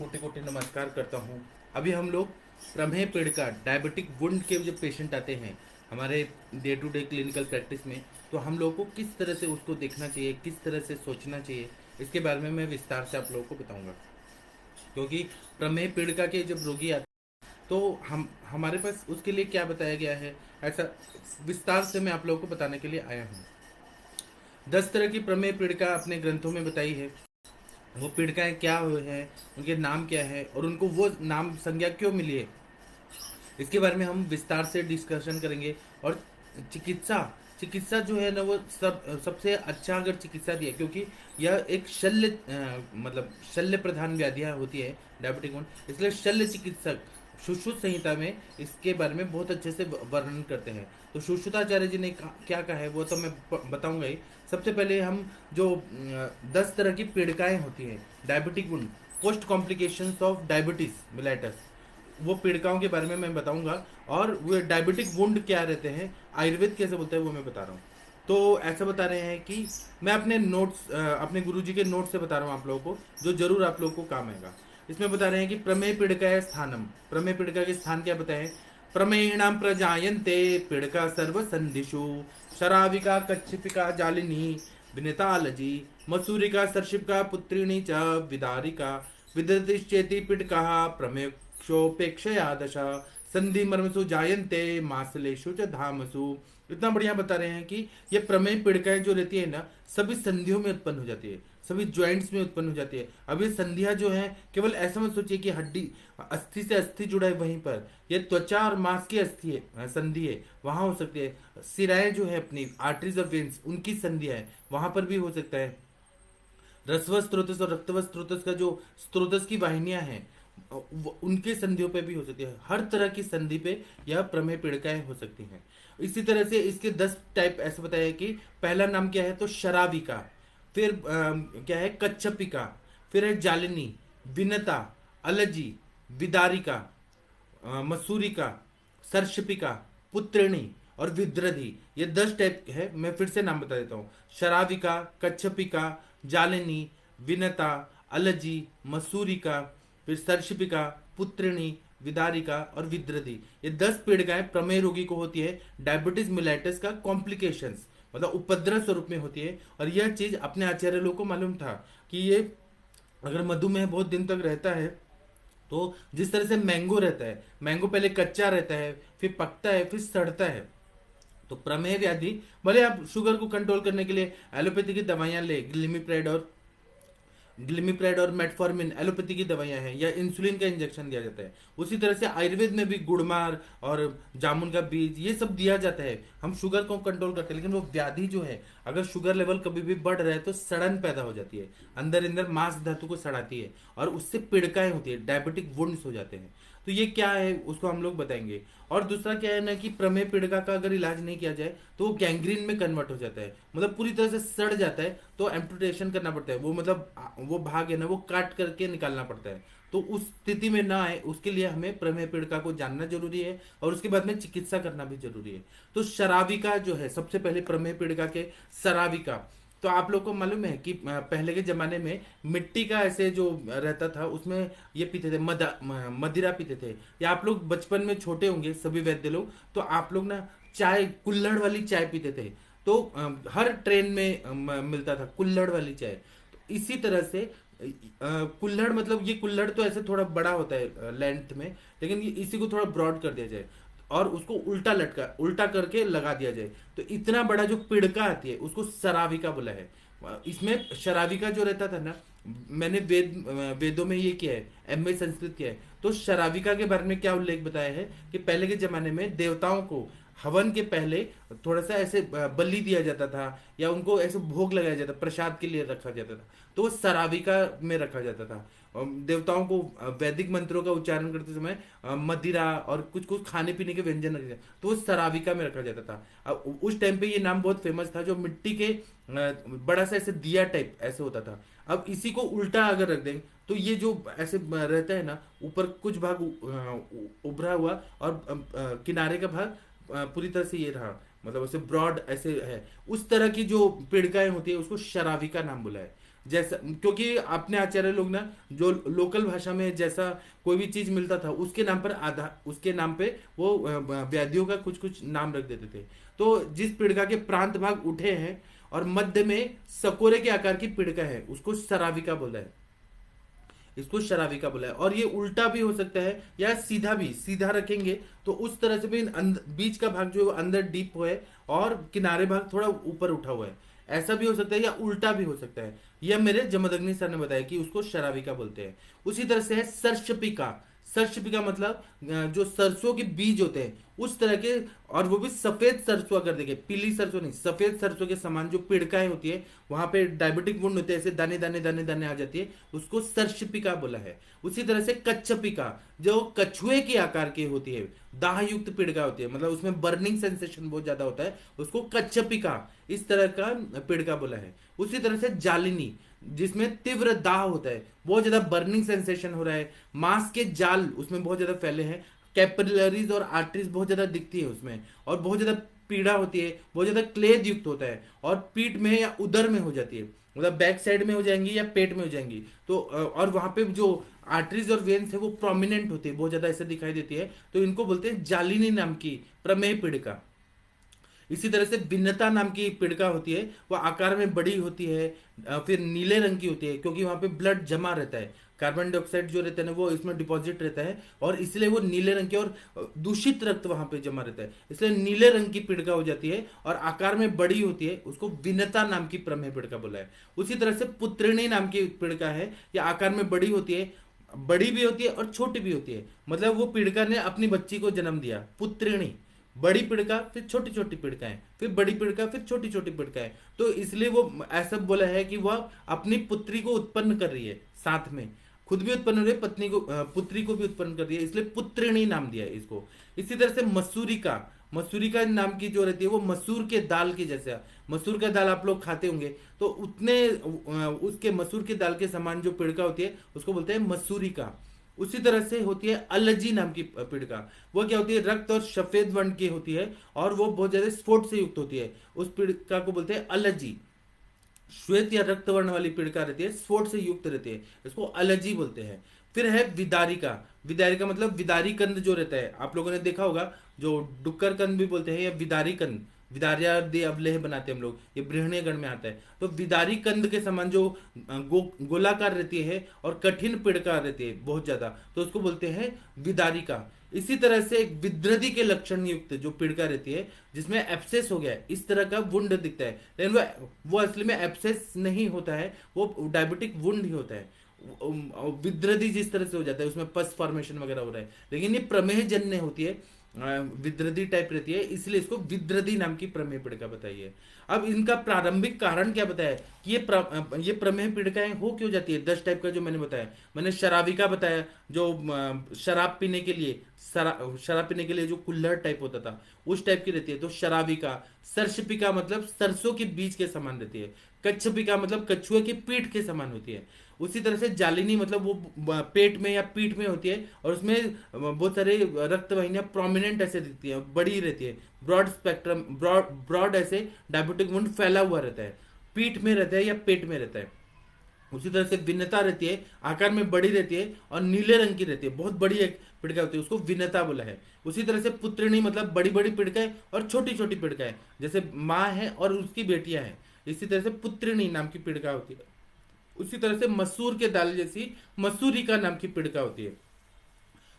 कोटि कोटि नमस्कार करता हूँ। अभी हम लोग प्रमेह पेड़ का डायबिटिक वुंड के जब पेशेंट आते हैं हमारे day to day clinical practice में, तो हम लोगों को किस तरह से उसको देखना चाहिए, किस तरह से सोचना चाहिए, इसके बारे में मैं विस्तार से आप लोगों को बताऊंगा। क्योंकि प्रमेह पीड़िका के जब रोगी आते हैं तो हम हमारे पास उसके लिए क्या बताया गया है, ऐसा विस्तार से मैं आप लोगों को बताने के लिए आया हूँ। 10 तरह की प्रमेह पीड़िका अपने ग्रंथों में बताई है। वो पीड़िकाएं क्या है, उनके नाम क्या है और उनको वो नाम संज्ञा क्यों मिली है, इसके बारे में हम विस्तार से डिस्कशन करेंगे। और चिकित्सा चिकित्सा जो है ना वो सबसे अच्छा अगर चिकित्सा दिया, क्योंकि यह एक मतलब शल्य प्रधान व्याधियाँ होती है डायबिटिक वन, इसलिए शल्य चिकित्सक सुश्रुत संहिता में इसके बारे में बहुत अच्छे से वर्णन करते हैं। तो सुश्रुताचार्य जी ने क्या कहा है वो तो मैं बताऊंगा ही। सबसे पहले हम जो 10 तरह की पीड़िकाएं होती हैं diabetic wound, post complications of diabetes mellitus, वो पीड़िकाओं के बारे में मैं बताऊंगा। और वो डायबिटिक वुंड क्या रहते हैं, आयुर्वेद कैसे बोलते हैं, वो मैं बता रहा हूँ। तो ऐसा बता रहे हैं कि मैं अपने नोट्स अपने गुरुजी के नोट से बता रहा हूँ आप लोगों को, जो जरूर आप लोगों को काम आएगा। इसमें बता रहे हैं कि प्रमेय पीड़िका स्थानम, प्रमेय पीड़िका के स्थान क्या बताएं। प्रमेयणाम प्रजायन्ते पीड़िका सर्व संधिषु, शराविका कच्छपिका जालिनी विनितालजी मसूरिका सर्षिपिका पुत्रिणी च विदारिका विदतिश्चेति पीड़िका प्रमेक्षोपेक्षया दशा संधि मर्मसु जायन्ते मासलेषु च धामसु। इतना बढ़िया बता रहे हैं कि ये प्रमेय पीड़िकाएं जो रहती है ना, सभी संधियों में उत्पन्न हो जाती है, सभी ज्वाइंट्स में उत्पन्न हो जाती है। अब ये संधियां जो है, केवल ऐसा मत सोचिए कि हड्डी अस्थि से अस्थि जुड़ा है वहीं पर, ये त्वचा और मांस की अस्थि है, संधि है, वहां हो सकती है। सिराएं जो है अपनी आर्टरीज और वेन्स, उनकी संधियां है, वहां पर भी हो सकता है। रसव स्रोतस और रक्तव स्रोतस का जो स्रोतस की वाहिनियां हैं, उनके संधियों पे भी हो सकती है। हर तरह की संधि पे यह प्रमेय पीड़िकाएं हो सकती हैं। इसी तरह से इसके 10 टाइप ऐसे बताया कि पहला नाम क्या है तो शराविका, फिर क्या है कच्छपिका, फिर है जालिनी, विनता, अलजी, विदारिका, मसूरिका, सर्षपिका, पुत्रिणी और विद्रधि, ये 10 टाइप है। मैं फिर से नाम बता देता हूँ। शराविका, कच्छपिका, जालिनी, विनता, अलजी, मसूरिका, फिर सर्षपिका, पुत्रिणी, विदारिका और विद्रधि, ये 10 पीड़िकाएं प्रमेय रोगी को होती है। डायबिटीज मिलाइटिस का कॉम्प्लिकेशंस मतलब उपद्रव स्वरूप में होती है। और यह चीज अपने आचार्य लोग को मालूम था कि ये अगर मधुमेह बहुत दिन तक रहता है, तो जिस तरह से मैंगो रहता है, मैंगो पहले कच्चा रहता है, फिर पकता है, फिर सड़ता है। तो प्रमेह व्याधि, भले आप शुगर को कंट्रोल करने के लिए एलोपैथी की दवाइयां ले, ग्लिमिप्राइड और मेटफॉर्मिन एलोपैथी की दवाइयां हैं, या इंसुलिन का इंजेक्शन दिया जाता है। उसी तरह से आयुर्वेद में भी गुड़मार और जामुन का बीज ये सब दिया जाता है। हम शुगर को कंट्रोल करते हैं, लेकिन वो व्याधि जो है, अगर शुगर लेवल कभी भी बढ़ रहा है तो सड़न पैदा हो जाती है, अंदर अंदर मांस धातु को सड़ाती है, और उससे पीड़िकाएं होती है, डायबिटिक वुंड्स हो जाते हैं। तो ये क्या है उसको हम लोग बताएंगे। और दूसरा क्या है ना कि प्रमेय पीड़िका का अगर इलाज नहीं किया जाए तो वो गैंग्रीन में कन्वर्ट हो जाता है, मतलब पूरी तरह से सड़ जाता है, तो एम्पुटेशन करना पड़ता है। वो मतलब वो भाग है ना, वो काट करके निकालना पड़ता है। तो उस स्थिति में ना आए उसके लिए हमें प्रमेय पीड़िका को जानना जरूरी है, और उसके बाद में चिकित्सा करना भी जरूरी है। तो शराविका जो है, सबसे पहले प्रमेय पीड़िका के शराविका, तो आप लोग को मालूम है कि पहले के जमाने में मिट्टी का ऐसे जो रहता था उसमें ये पीते थे, मदिरा पीते थे। या आप लोग बचपन में छोटे होंगे सभी वैद्य लोग, तो आप लोग ना चाय, कुल्हड़ वाली चाय पीते थे। तो हर ट्रेन में मिलता था कुल्हड़ वाली चाय। तो इसी तरह से कुल्हड़, मतलब ये कुल्हड़ तो ऐसे थोड़ा बड़ा होता है लेंथ में, लेकिन ये इसी को थोड़ा ब्रॉड कर दिया जाए और उसको उल्टा करके लगा दिया जाए, तो इतना बड़ा जो पिड़का आती है उसको सराविका बोला है। इसमें शराविका जो रहता था ना, मैंने वेदों में ये किया है, एमए संस्कृत किया है। तो शराविका के बारे में क्या उल्लेख बताया है कि पहले के जमाने में देवताओं को हवन के पहले थोड़ा सा ऐसे बलि दिया जाता था, या उनको ऐसे भोग लगाया जाता, प्रसाद के लिए रखा जाता था, तो वो सराविका में रखा जाता था। देवताओं को वैदिक मंत्रों का उच्चारण करते समय मदिरा और कुछ कुछ खाने पीने के व्यंजन रखे जाते, तो वो सराविका में रखा जाता था। अब उस टाइम पे ये नाम बहुत फेमस था, जो मिट्टी के बड़ा सा ऐसे दिया टाइप ऐसे होता था। अब इसी को उल्टा अगर रख देंगे तो ये जो ऐसे रहता है ना, ऊपर कुछ भाग उभरा हुआ और किनारे का भाग पूरी तरह से ये रहा, मतलब ऐसे ब्रॉड ऐसे है। उस तरह की जो पीड़िकाएं होती है उसको शराविका नाम बुला है। जैसा, क्योंकि अपने आचार्य लोग ना जो लोकल भाषा में जैसा कोई भी चीज मिलता था उसके नाम पर आधा, उसके नाम पे वो व्याधियों का कुछ कुछ नाम रख देते थे। तो जिस पिड़का के प्रांत भाग उठे हैं और मध्य में सकोरे के आकार की पिड़का है उसको शराविका बोला है, इसको शराविका बोला है। और ये उल्टा भी हो सकता है या सीधा भी, सीधा रखेंगे तो उस तरह से भी बीच का भाग जो है वो अंदर डीप है और किनारे भाग थोड़ा ऊपर उठा हुआ है, ऐसा भी हो सकता है या उल्टा भी हो सकता है। यह मेरे जमदग्नि सर ने बताया कि उसको शराविका बोलते हैं। उसी तरह से है सर्षपिका। सर्षपिका मतलब जो सरसों के बीज होते हैं उस तरह के, और वो भी सफेद सरसों, अगर देखें पीली सरसों नहीं, सफेद सरसों के समान जो पिड़काएं होती है वहां पे डायबिटिक वुंड होते हैं, ऐसे दाने दाने दाने दाने आ जाती है, उसको सर्षपिका बोला है। उसी तरह से कच्छपिका जो कछुए के आकार की होती है, दाह युक्त पिड़का होती है, मतलब उसमें बर्निंग सेंसेशन बहुत ज्यादा होता है, उसको कच्छपिका इस तरह का पिड़का बोला है। उसी तरह से जालिनी जिसमें तीव्र दाह होता है, बहुत ज्यादा बर्निंग सेंसेशन हो रहा है, मांस के जाल उसमें बहुत ज्यादा फैले हैं, कैपिलरीज और आर्टरीज बहुत ज्यादा दिखती है उसमें, और बहुत ज्यादा पीड़ा होती है, बहुत ज्यादा क्लेद युक्त होता है, और पीठ में या उदर में हो जाती है, मतलब बैक साइड में हो जाएंगी या पेट में हो जाएंगी। तो और वहां पे जो आर्टरीज और वेन्स है वो प्रोमिनेंट होती है, बहुत ज्यादा ऐसे दिखाई देती है, तो इनको बोलते हैं जालिनी नाम की प्रमेय पीड़िका। इसी तरह से भिन्नता नाम की पिड़का होती है, वो आकार में बड़ी होती है, फिर नीले रंग की होती है, क्योंकि वहां पे ब्लड जमा रहता है, कार्बन डाइऑक्साइड जो रहता है ना वो इसमें डिपॉजिट रहता है, और इसलिए वो नीले रंग की, और दूषित रक्त वहां पे जमा रहता है, इसलिए नीले रंग की पिड़का हो जाती है और आकार में बड़ी होती है, उसको भिन्नता नाम की प्रमेय पिड़का बोला है। उसी तरह से पुत्रिणी नाम की पिड़का है, यह आकार में बड़ी होती है, बड़ी भी होती है और छोटी भी होती है, मतलब वो पिड़का ने अपनी बच्ची को जन्म दिया, पुत्रिणी। बड़ी पिड़का फिर छोटी छोटी पिड़काएं, फिर बड़ी पिड़का फिर छोटी छोटी पिड़काएं, तो इसलिए वो ऐसा बोला है कि वह अपनी पुत्री को उत्पन्न कर रही है, साथ में खुद भी उत्पन्न हो रही है, पत्नी को पुत्री को भी उत्पन्न कर रही है, इसलिए पुत्रिणी नाम दिया है इसको। इसी तरह से मसूरी का, मसूरी का नाम की जो रहती है वो मसूर के दाल की जैसा, मसूर का दाल आप लोग खाते होंगे, तो उतने उसके मसूर के दाल के समान जो पिड़का होती है उसको बोलते हैं मसूरी का। उसी तरह से होती है अलजी नाम की पिड़का, वो क्या होती है, रक्त और सफेद वर्ण की होती है, और वो बहुत ज्यादा स्फोट से युक्त होती है, उस पिड़का को बोलते हैं अलजी। श्वेत या रक्त वर्ण वाली पिड़का रहती है, स्फोट से युक्त रहती है, इसको अलजी बोलते हैं। फिर है विदारिका। विदारिका मतलब विदारी कंद जो रहता है, आप लोगों ने देखा होगा, जो डुक्कर कंद भी बोलते हैं या विदारी कंद, विदार्यादि अवलेह बनाते हैं हम लोग, ये बृहणीय गण में आता है। तो विदारी कंद के समान जो गोलाकार रहती है और कठिन पिड़का रहती है बहुत ज्यादा, तो उसको बोलते हैं विदारिका। इसी तरह से एक विद्रदी के लक्षण युक्त जो पिड़का रहती है, जिसमें एब्सेस हो गया है, इस तरह का वुंड दिखता है, लेकिन वो असली में एब्सेस नहीं होता है, वो डायबिटिक वुंड ही होता है। विद्रदी जिस तरह से हो जाता है उसमें पस फॉर्मेशन वगैरह हो रहा है, लेकिन ये प्रमेह जन्य होती है, विद्रदी टाइप रहती है, इसलिए इसको विद्रदी नाम की प्रमेह पीड़िका बताई है। अब इनका प्रारंभिक कारण क्या बताया कि ये प्रमेह पीड़िकाएं हो क्यों जाती है, 10 टाइप का जो मैंने बताया, मैंने शराबिका बताया जो शराब पीने के लिए, शराब पीने के लिए जो कुल्हड़ टाइप होता था उस टाइप की रहती है, तो शराबिका। सर्षपिका मतलब सरसों के बीज के समान रहती है। कच्छपिका मतलब कछुए की पीठ के समान होती है। उसी तरह से जालिनी मतलब वो पेट में या पीठ में होती है, और उसमें बहुत सारे रक्त वाहिनियां प्रोमिनेंट ऐसे दिखती है, बड़ी रहती है, ब्रॉड स्पेक्ट्रम, ब्रॉड ऐसे डायबिटिक वुंड फैला हुआ रहता है, पीठ में रहता है या पेट में रहता है। उसी तरह से भिन्नता रहती है, आकार में बड़ी रहती है और नीले रंग की रहती है, बहुत बड़ी एक पिड़का होती है, उसको भिन्नता बोला है। उसी तरह से पुत्रिणी मतलब बड़ी बड़ी पिड़काएं और छोटी छोटी पिड़काएं, जैसे माँ है और उसकी बेटियां हैं, इसी तरह से पुत्रिणी नाम की पिड़का होती है। उसी तरह से मसूर के दाल जैसी मसूरिका नाम की पिड़का होती है।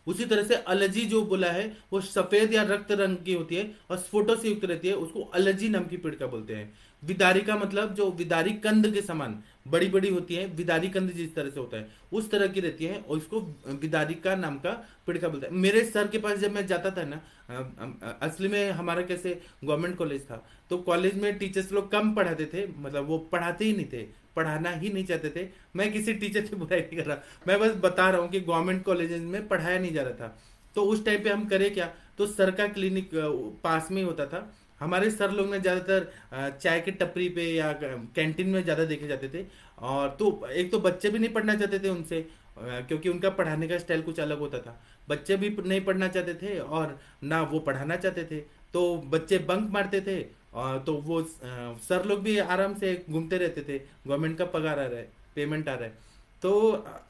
उसी तरह से अलजी जो बोला है वो सफेद या रक्त रंग की होती है और स्फोटों से युक्त रहती है, उसको अलजी नाम की पिड़का बोलते हैं। विदारिका मतलब जो विदारी कंद के समान बड़ी बड़ी होती है, विदारी कंद जिस तरह से होता है उस तरह की रहती है, और इसको विदारिका नाम का पिड़का बोलता है। मेरे सर के पास जब मैं जाता था ना, असली में हमारा कैसे गवर्नमेंट कॉलेज था, तो कॉलेज में टीचर्स लोग कम पढ़ाते थे, मतलब वो पढ़ाते ही नहीं थे, पढ़ाना ही नहीं चाहते थे। मैं किसी टीचर की बुराई नहीं कर रहा, मैं बस बता रहा हूँ कि गवर्नमेंट कॉलेजेस में पढ़ाया नहीं जा रहा था। तो उस टाइम पे हम करे क्या, तो सर का क्लिनिक पास में ही होता था। हमारे सर लोग ने ज्यादातर चाय के टपरी पे या कैंटीन में ज्यादा देखे जाते थे, और तो एक तो बच्चे भी नहीं पढ़ना चाहते थे उनसे, क्योंकि उनका पढ़ाने का स्टाइल कुछ अलग होता था, बच्चे भी नहीं पढ़ना चाहते थे और ना वो पढ़ाना चाहते थे। तो बच्चे बंक मारते थे। तो वो सर लोग भी आराम से घूमते रहते थे, गवर्नमेंट का पगार आ रहा है, पेमेंट आ रहा है। तो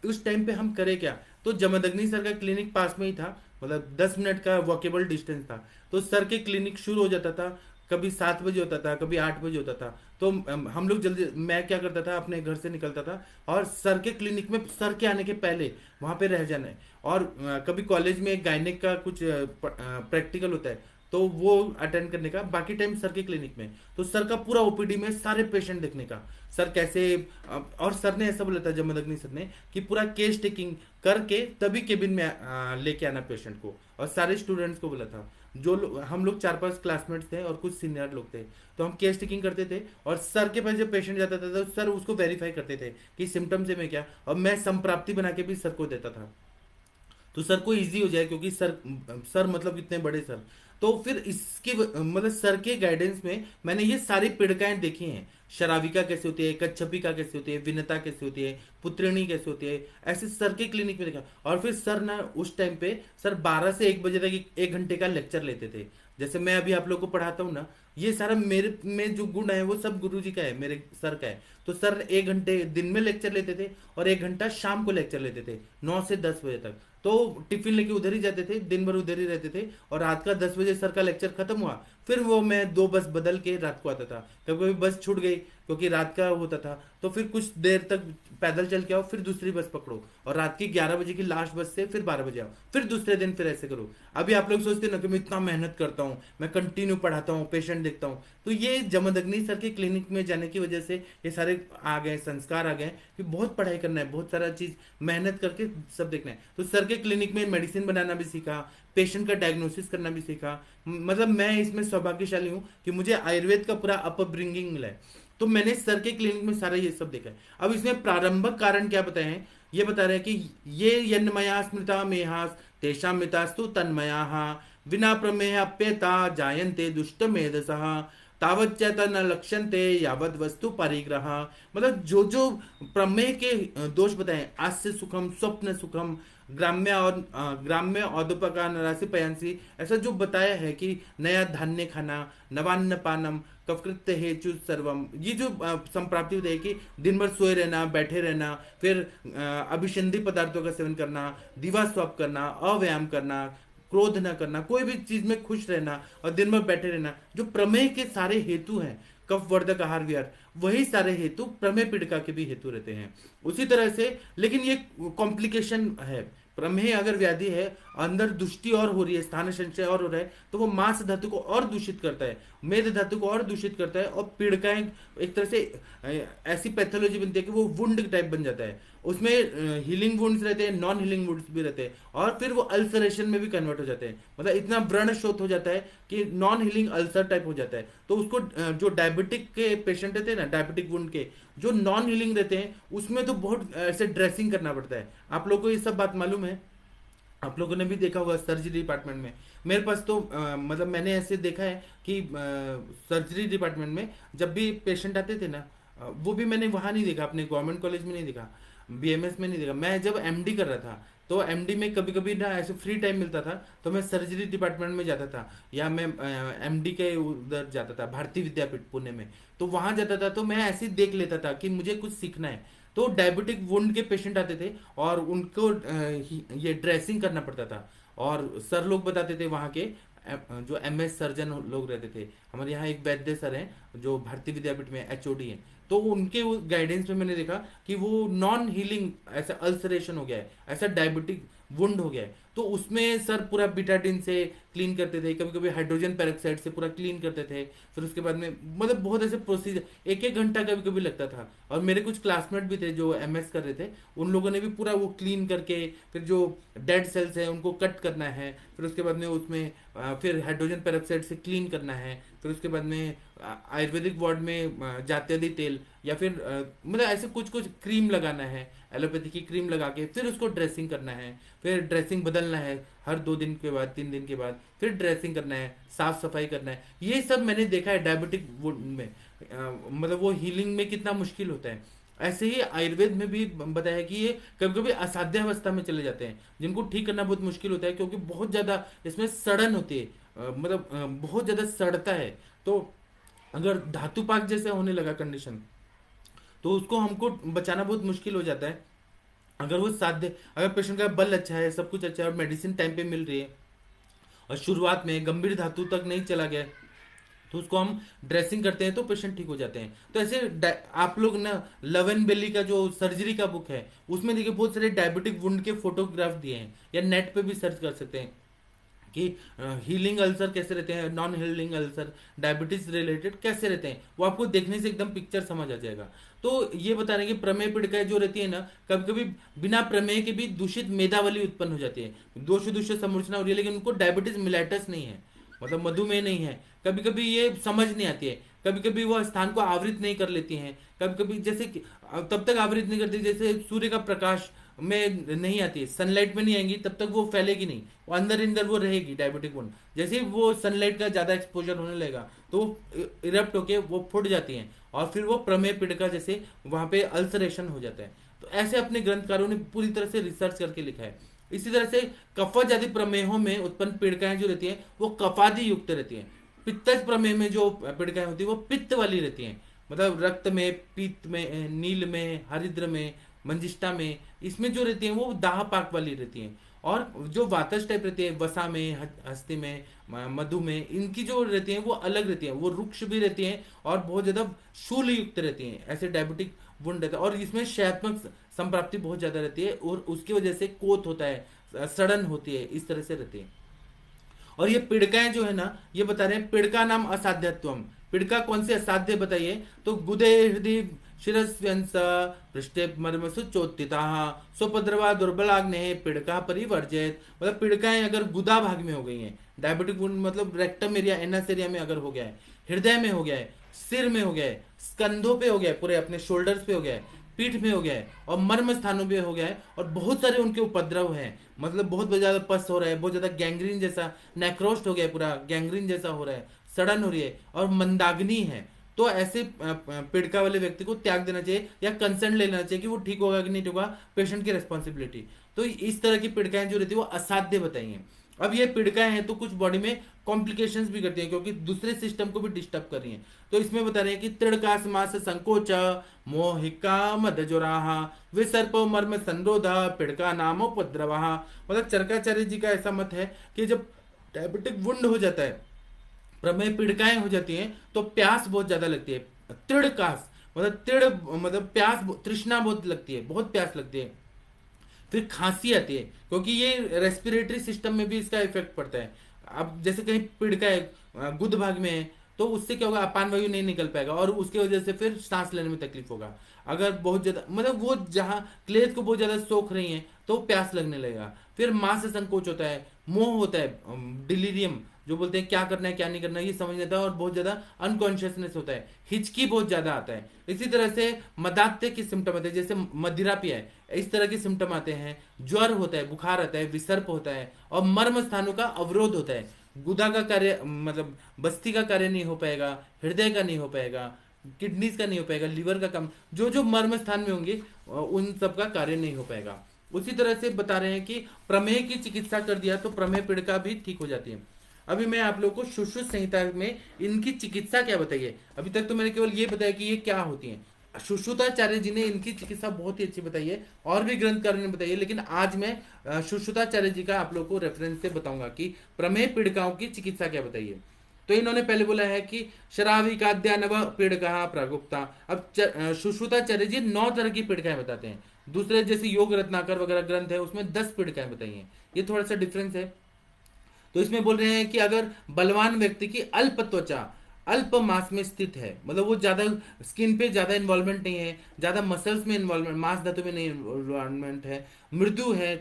उस टाइम पे हम करें क्या? तो जमदग्नि सर का क्लिनिक पास में ही था, मतलब 10 मिनट का वॉकेबल डिस्टेंस था। तो सर के क्लिनिक शुरू हो जाता था, कभी 7 बजे होता था, कभी 8 बजे होता था। तो हम लोग जल्दी, मैं क्या करता था, अपने घर से निकलता था और सर के क्लिनिक में सर के आने के पहले वहां पे रह जाना है। और कभी कॉलेज में एक गायनेक का कुछ प्रैक्टिकल होता है, तो वो अटेंड करने का, बाकी टाइम सर के क्लिनिक में। तो सर का पूरा ओपीडी में सारे पेशेंट देखने का, सर कैसे। और सर ने ऐसा बोला था, जमदग्नि सर ने, कि पूरा केस टेकिंग करके तभी केबिन में लेके आना पेशेंट को, और सारे स्टूडेंट्स को बोला था। हम लोग 4-5 क्लासमेट्स थे और कुछ सीनियर लोग थे। तो हम केस टेकिंग करते थे, और सर के पास जब पेशेंट जाता था तो सर उसको वेरीफाई करते थे कि सिम्टम्स है में क्या, और मैं संप्राप्ति बना के भी सर को देता था, तो सर को इजी हो जाए, क्योंकि सर सर मतलब इतने बड़े सर। तो फिर इसके मतलब सर के गाइडेंस में मैंने ये सारी पीड़िकाएं देखी हैं। शराविका कैसे होती है, कच्छपिका कैसे होती है, विनता कैसे होती है, पुत्रिणी कैसे होती है, ऐसे सर के क्लिनिक में देखा। और फिर सर ना उस टाइम पे सर 12 से 1 बजे तक 1 घंटे का लेक्चर लेते थे। जैसे मैं अभी आप लोग को पढ़ाता हूँ ना, ये सारा मेरे में जो गुण है वो सब गुरु जी का है, मेरे सर का है। तो सर 1 घंटे दिन में लेक्चर लेते थे और 1 घंटा शाम को लेक्चर लेते थे, 9 से 10 बजे तक। तो टिफिन लेके उधर ही जाते थे, दिन भर उधर ही रहते थे, और रात का 10 बजे सर का लेक्चर खत्म हुआ, फिर वो मैं 2 बस बदल के रात को आता था। कभी कभी बस छूट गई क्योंकि रात का होता था, तो फिर कुछ देर तक पैदल चल के आओ, फिर दूसरी बस पकड़ो, और रात की 11 बजे की लास्ट बस से फिर 12 बजे आओ, फिर दूसरे दिन फिर ऐसे करो। अभी आप लोग सोचते ना कि मैं इतना मेहनत करता हूँ, मैं कंटिन्यू पढ़ाता हूँ, पेशेंट देखता हूँ, तो ये जमदग्नि सर के क्लिनिक में जाने की वजह से ये सारे आ गए, संस्कार आ गए कि बहुत पढ़ाई करना है, बहुत सारा चीज मेहनत करके सब देखना है। तो सर के क्लिनिक में मेडिसिन बनाना भी सीखा, पेशेंट का डायग्नोसिस करना भी सीखा। मतलब मैं इसमें सौभाग्यशाली हूँ कि मुझे आयुर्वेद का पूरा अपब्रिंगिंग मिला है। तो मैंने सर के क्लिनिक में सारा ये सब देखा है। अब इसमें प्रारंभिक कारण क्या बताए हैं, ये बता रहे हैं कि ये यन्मया स्मृता मेहास तेषां मितास्तु तन्मया विना प्रमेय अप्यता जायन्ते दुष्ट मेधसः तावच्च न लक्ष्यन्ते यावद वस्तु परिग्रह। मतलब जो जो प्रमेय के दोष बताए, आस्य सुखम, स्वप्न सुखम, ग्राम्य औदुपका नरासी पयांसी, ऐसा जो बताया है कि नया धान्य खाना, नवान्न पानम, कफकृत्य हेतु सर्वम, ये जो संप्राप्ति होती है कि दिन भर सोए रहना, बैठे रहना, फिर अभिसंधि पदार्थों का सेवन करना, दिवा स्वप करना, अव्यायाम करना, क्रोध न करना, कोई भी चीज में खुश रहना, और दिन भर बैठे रहना, जो प्रमेय के सारे हेतु हैं, कफ वर्धक आहार विहार, वही सारे हेतु प्रमेय पीड़िका के भी हेतु रहते हैं। उसी तरह से, लेकिन ये कॉम्प्लिकेशन है, प्रमेय अगर व्याधि है, अंदर दुष्टि और हो रही है, स्थान संचय और हो रहा है, तो वो मांस धातु को और दूषित करता है, मेद धातु को और दूषित करता है, और पीड़िकाएं एक तरह से ऐसी पैथोलॉजी बनती है कि वो वुंड टाइप बन जाता है। उसमें हीलिंग वुंड्स रहते हैं, नॉन हीलिंग वुंड्स भी रहते हैं, और फिर वो अल्सरेशन में भी कन्वर्ट हो जाते हैं। मतलब इतना व्रण शोथ हो जाता है कि नॉन हीलिंग अल्सर टाइप हो जाता है। तो उसको जो डायबिटिक के पेशेंट रहते हैं ना, डायबिटिक वुंड के जो नॉन हीलिंग रहते हैं, उसमें तो बहुत ऐसे ड्रेसिंग करना पड़ता है। आप लोगों को ये सब बात मालूम है, आप लोगों ने भी देखा होगा सर्जरी डिपार्टमेंट में। मेरे पास तो मतलब मैंने ऐसे देखा है कि सर्जरी डिपार्टमेंट में जब भी पेशेंट आते थे ना, वो भी मैंने वहां नहीं देखा, अपने गवर्नमेंट कॉलेज में नहीं देखा, बीएमएस में नहीं देखा। मैं जब एमडी कर रहा था, तो एमडी में कभी कभी ना ऐसे फ्री टाइम मिलता था, तो मैं सर्जरी डिपार्टमेंट में जाता था, या मैं एमडी के उधर जाता था, भारतीय विद्यापीठ पुणे में। तो वहां जाता था, तो मैं ऐसे ही देख लेता था कि मुझे कुछ सीखना है। तो डायबिटिक वुंड के पेशेंट आते थे, और उनको ये ड्रेसिंग करना पड़ता था, और सर लोग बताते थे वहाँ के जो एमएस सर्जन लोग रहते थे। हमारे यहाँ एक वैद्य सर हैं जो भारतीय विद्यापीठ में एचओडी हैं, तो उनके गाइडेंस में मैंने देखा कि वो नॉन हीलिंग ऐसा अल्सरेशन हो गया है, ऐसा डायबिटिक वुंड हो गया है, तो उसमें सर पूरा बिटाडिन से क्लीन करते थे, कभी कभी हाइड्रोजन पेरोक्साइड से पूरा क्लीन करते थे। फिर उसके बाद में मतलब बहुत ऐसे प्रोसीजर, 1-1 घंटा कभी कभी लगता था। और मेरे कुछ क्लासमेट भी थे जो एमएस कर रहे थे, उन लोगों ने भी पूरा वो क्लीन करके, फिर जो डेड सेल्स है उनको कट करना है, फिर उसके बाद में उसमें फिर हाइड्रोजन पेरोक्साइड से क्लीन करना है, फिर उसके बाद में आयुर्वेदिक वार्ड में जात्यदी तेल, या फिर मतलब ऐसे कुछ कुछ क्रीम लगाना है, एलोपैथी की क्रीम लगा के फिर उसको ड्रेसिंग करना है, फिर ड्रेसिंग बदलना है हर 2 दिन के बाद, 3 दिन के बाद, फिर ड्रेसिंग करना है, साफ सफाई करना है। ये सब मैंने देखा है डायबिटिक में। मतलब वो हीलिंग में कितना मुश्किल होता है। ऐसे ही आयुर्वेद में भी बताया है कि ये कभी कभी असाध्य अवस्था में चले जाते हैं, जिनको ठीक करना बहुत मुश्किल होता है, क्योंकि बहुत ज्यादा इसमें सड़न होती है, बहुत ज्यादा सड़ता है। तो अगर धातुपाक जैसे होने लगा कंडीशन, तो उसको हमको बचाना बहुत मुश्किल हो जाता है। अगर वो साध्य, अगर पेशेंट का बल अच्छा है, सब कुछ अच्छा है और मेडिसिन टाइम पे मिल रही है और शुरुआत में गंभीर धातु तक नहीं चला गया, तो उसको हम ड्रेसिंग करते हैं तो पेशेंट ठीक हो जाते हैं। तो ऐसे आप लोग ना लव एंड बेली का जो सर्जरी का बुक है, उसमें देखिए बहुत सारे डायबिटिक वुंड के फोटोग्राफ दिए हैं, या नेट पे भी सर्च कर सकते हैं कि हीलिंग अल्सर कैसे रहते हैं, non healing ulcer diabetes related कैसे रहते हैं, वो आपको देखने से एकदम पिक्चर समझ आ जाएगा। तो ये बता रहे हैं कि प्रमेय पीड़िकाएं जो रहती है ना, कभी कभी बिना प्रमेय के भी दूषित मेदावली उत्पन्न हो जाती है, दोष दूषित समूर्छना हो रही है, लेकिन उनको डायबिटीज मिलेटस नहीं है, मतलब मधुमेह नहीं है। कभी कभी ये समझ नहीं आती है, कभी कभी वो स्थान को आवृत नहीं कर लेती हैं, कभी कभी जैसे तब तक आवृत नहीं करती जैसे सूर्य का प्रकाश में नहीं आती है, सनलाइट में नहीं आएंगी तब तक वो फैलेगी नहीं, वो अंदर अंदर वो रहेगी डायबिटिक वुंड। जैसे ही वो सनलाइट का ज्यादा एक्सपोजर होने लगेगा तो वो इरप्ट होके वो फूट जाती हैं, और फिर वो प्रमेय पीड़िका जैसे वहां पे अल्सरेशन हो जाता है। तो ऐसे अपने ग्रंथकारों ने पूरी तरह से रिसर्च करके लिखा है। इसी तरह से कफज आदि प्रमेहों में उत्पन्न पीड़िकाएं जो रहती हैं वो कफादि युक्त रहती हैं। पित्तज प्रमेह में जो पीड़िकाएं होती है वो पित्त वाली रहती हैं, मतलब रक्त में, पित्त में, नील में, हरिद्र में, मंजिष्ठा में, इसमें जो रहती हैं वो दाह पाक वाली रहती हैं। और जो वातज टाइप रहती है वसा में, हस्ती में, मधु में, इनकी जो रहती हैं वो अलग रहती हैं, वो रुक्ष भी रहती हैं और बहुत ज्यादा शूल युक्त रहती हैं। ऐसे डायबिटिक वुंड रहता है और इसमें क्षयात्मक संप्राप्ति बहुत ज्यादा रहती है और उसकी वजह से कोत होता है, सड़न होती है, इस तरह से रहती है। और ये पिड़काएं जो है ना, ये बता रहे हैं पिड़का नाम असाध्यत्वम। पिड़का कौन से असाध्य बताइए, तो गुदे हृदय शिरस्यंस पृष्ठे मर्म सुचोत्थिता स्वपद्रवा दुर्बलाग्ने पिड़का परिवर्जित। मतलब पिड़काएं अगर गुदा भाग में हो गई हैं, डायबिटिक वुंड मतलब रेक्टम एरिया, एनएस एरिया में अगर हो गया है, हृदय में हो गया है, सिर में हो गया है, स्कंधों पे हो गया है, पूरे अपने शोल्डर्स पे हो गया है, पीठ में हो गया है और मर्म स्थानों पे हो गया है, और बहुत सारे उनके उपद्रव हैं, मतलब बहुत ज्यादा पस हो रहा है, बहुत ज्यादा गैंग्रीन जैसा नेक्रोस्ट हो गया है, पूरा गैंग्रीन जैसा हो रहा है, सड़न हो रही है और मंदाग्नि है। तो ऐसे पीड़का वाले व्यक्ति को त्याग देना चाहिए या कंसर्न ले लेना चाहिए कि वो ठीक होगा कि नहीं होगा, पेशेंट की रिस्पॉन्सिबिलिटी। तो इस तरह की पीड़काएं जो रहती है वो असाध्य बताई हैं। अब ये पीड़काएं हैं तो कुछ बॉडी में कॉम्प्लिकेशंस भी करती हैं, क्योंकि दूसरे सिस्टम को भी डिस्टर्ब कर रही हैं। तो इसमें बता रहे हैं कि तृड़कास मास संकोच मोहिका मदजुराहा विसर्प मर्म संरोधा पिड़का नाम उपद्रवा। मतलब चरकाचार्य जी का ऐसा मत है कि जब डायबिटिक वुंड हो जाता है, प्रमेय पीड़िकाएं हो जाती हैं, तो प्यास बहुत ज्यादा लगती है, तृड़कास मतलब तृड़ मतलब प्यास, तृष्णा बहुत लगती है, बहुत प्यास लगती है। फिर खांसी आती है, क्योंकि ये रेस्पिरेटरी सिस्टम में भी इसका इफेक्ट पड़ता है। अब जैसे कहीं पीड़िका है गुद भाग में है, तो उससे क्या होगा, अपान वायु नहीं निकल पाएगा और उसकी वजह से फिर सांस लेने में तकलीफ होगा। अगर बहुत ज्यादा मतलब वो जहां क्लेज को बहुत ज्यादा सोख रही है तो प्यास लगने लगेगा। फिर मां से संकोच होता है, मोह होता है, डिलीरियम जो बोलते हैं क्या करना है क्या नहीं करना है ये समझ नहीं आता, और बहुत ज्यादा अनकॉन्शियसनेस होता है, हिचकी बहुत ज्यादा आता है। इसी तरह से मदात्य के सिम्टम आते हैं, जैसे मदिरा पिया है, इस तरह के सिम्टम आते हैं। ज्वर होता है, बुखार आता है, विसर्प होता है और मर्म स्थानों का अवरोध होता है। गुदा का कार्य मतलब बस्ती का कार्य नहीं हो पाएगा, हृदय का नहीं हो पाएगा, किडनीज का नहीं हो पाएगा, लीवर का काम, जो जो मर्म स्थान में होंगे उन सब का कार्य नहीं हो पाएगा। उसी तरह से बता रहे हैं कि प्रमेह की चिकित्सा कर दिया तो प्रमेह पीड़िका भी ठीक हो जाती है। अभी मैं आप लोगों को सुश्रुत संहिता में इनकी चिकित्सा क्या बताइए। अभी तक तो मैंने केवल ये बताया कि ये क्या होती है, सुश्रुताचार्य जी ने इनकी चिकित्सा बहुत ही अच्छी बताई है, और भी ग्रंथकारों ने बताई है, लेकिन आज मैं सुश्रुताचार्य जी का आप लोग को रेफरेंस से बताऊंगा कि प्रमेह पीड़िकाओं की चिकित्सा क्या बताई है। तो इन्होंने पहले बोला है कि शरावी काद्यानव पीड़िका प्रगुप्ता। अब सुश्रुताचार्य जी 9 तरह की पीड़िकाएं बताते हैं, दूसरे जैसे योग रत्नाकर वगैरह ग्रंथ है उसमें 10 पीड़िकाएं बताई हैं, ये थोड़ा सा डिफरेंस है। तो इसमें बोल रहे हैं कि अगर बलवान व्यक्ति की अल्प त्वचा अल्प मांस में स्थित है, मतलब वो ज्यादा स्किन पे ज्यादा इन्वॉल्वमेंट नहीं है, ज्यादा मसल्स में इन्वॉल्वमेंट, मांस धातु में नहीं इन्वॉल्वमेंट है, मृदु है,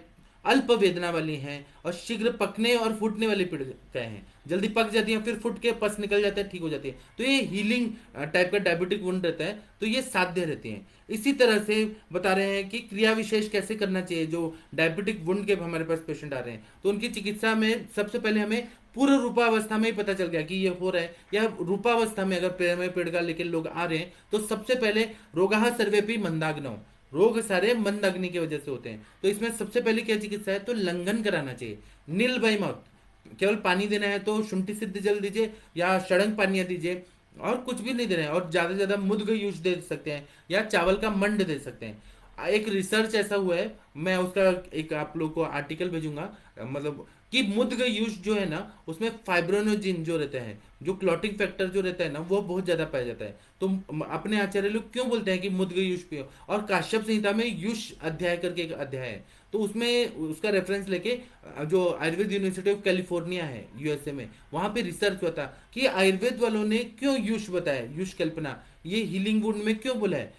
अल्प वेदना वाली हैं और शीघ्र पकने और फूटने वाली पीड़िकाएं हैं। जल्दी पक जाती हैं, फिर फूट के पस निकल जाता है, ठीक हो जाती है। तो ये हीलिंग टाइप का डायबिटिक वुंड रहता है, तो ये साध्य रहती हैं। इसी तरह से बता रहे हैं कि क्रिया विशेष कैसे करना चाहिए। जो डायबिटिक वुंड के हमारे पास पेशेंट आ रहे हैं, तो उनकी चिकित्सा में सबसे पहले हमें पूर्व रूपावस्था में ही पता चल गया कि ये हो रहा है, या रूपावस्था में अगर पैर में पीड़िका लेके लोग आ रहे हैं, तो सबसे पहले रोगाः सर्वेपि मंदाग्नौ, रोग सारे मंद अग्नि की वजह से होते हैं। तो इसमें सबसे पहले क्या चिकित्सा है, तो लंघन कराना चाहिए। नील बाई माउथ, केवल पानी देना है तो शुंठी सिद्ध जल दीजिए या षडंग पानी दीजिए, और कुछ भी नहीं देना है। और ज्यादा से ज्यादा मुद्ग यूज दे सकते हैं या चावल का मंड दे सकते हैं। एक रिसर्च ऐसा हुआ है, मैं उसका एक आप लोग को आर्टिकल भेजूंगा, मतलब कि मुद्ग यूज जो है ना, उसमें फाइब्रोनोजिन जो रहता है, जो क्लॉटिंग फैक्टर जो रहता है ना, वो बहुत ज्यादा पाया जाता है। तो अपने आचार्य लोग क्यों बोलते हैं कि मुद्ग यूज पियो। और काश्यप संहिता में युष अध्याय करके एक अध्याय है, तो उसमें उसका रेफरेंस लेके जो आयुर्वेद यूनिवर्सिटी ऑफ कैलिफोर्निया है यूएसए में, वहां पे रिसर्च हुआ था कि आयुर्वेद वालों ने क्यों युष बताया, युष कल्पना ये हीलिंग वुंड में क्यों बोला है,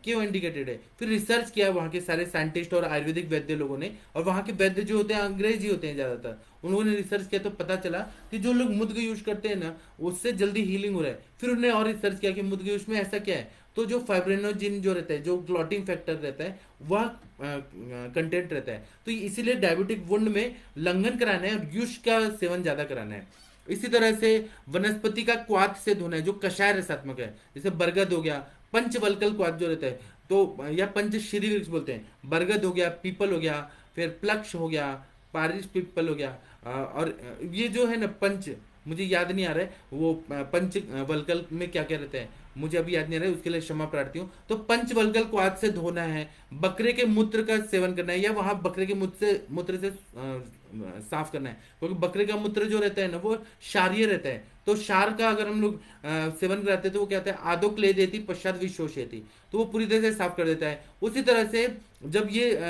क्यों इंडिकेटेड है। फिर रिसर्च किया वहां के सारे साइंटिस्ट और आयुर्वेदिक वैद्य लोगों ने, और वहां के वैद्य जो होते हैं अंग्रेजी होते हैं ज्यादातर, उन लोगों ने रिसर्च किया तो पता चला कि जो लोग मुद्ग यूज करते हैं ना, उससे जल्दी हीलिंग हो रहा है। फिर उन्होंने और रिसर्च किया कि मुद्ग यूज में ऐसा क्या है, तो जो फाइब्रिनोजिन जो रहता है, जो क्लॉटिंग फैक्टर रहता है, वह कंटेंट रहता है। तो इसीलिए डायबिटिक वुंड में लंघन कराना है और युष का सेवन ज्यादा कराना है। इसी तरह से वनस्पति का क्वाथ से धोना है, जो कषाय रसात्मक है, जैसे बरगद हो गया, पंचवल्कल क्वाथ जो रहता है, तो या पंचशीरी वृक्ष बोलते हैं, बरगद हो गया, पीपल हो गया, फिर प्लक्ष हो गया, पारिस पीपल हो गया, और ये जो है ना पंच, मुझे याद नहीं आ रहा है वो पंच वल्कल में क्या क्या रहता है, मुझे अभी याद नहीं आ रहा है, उसके लिए क्षमा प्रार्थी हूँ। तो पंचवल्कल को हाथ से धोना है, बकरे के मूत्र का सेवन करना है, या वहां बकरे के मूत्र से साफ करना है, क्योंकि बकरे का मूत्र जो रहता है ना, वो क्षारीय रहता है। तो क्षार का अगर हम लोग सेवन कराते हैं, तो वो क्या होता है, आदो क्ले देती पश्चात विशोषयति, तो वो पूरी तरह से साफ कर देता है। उसी तरह से जब ये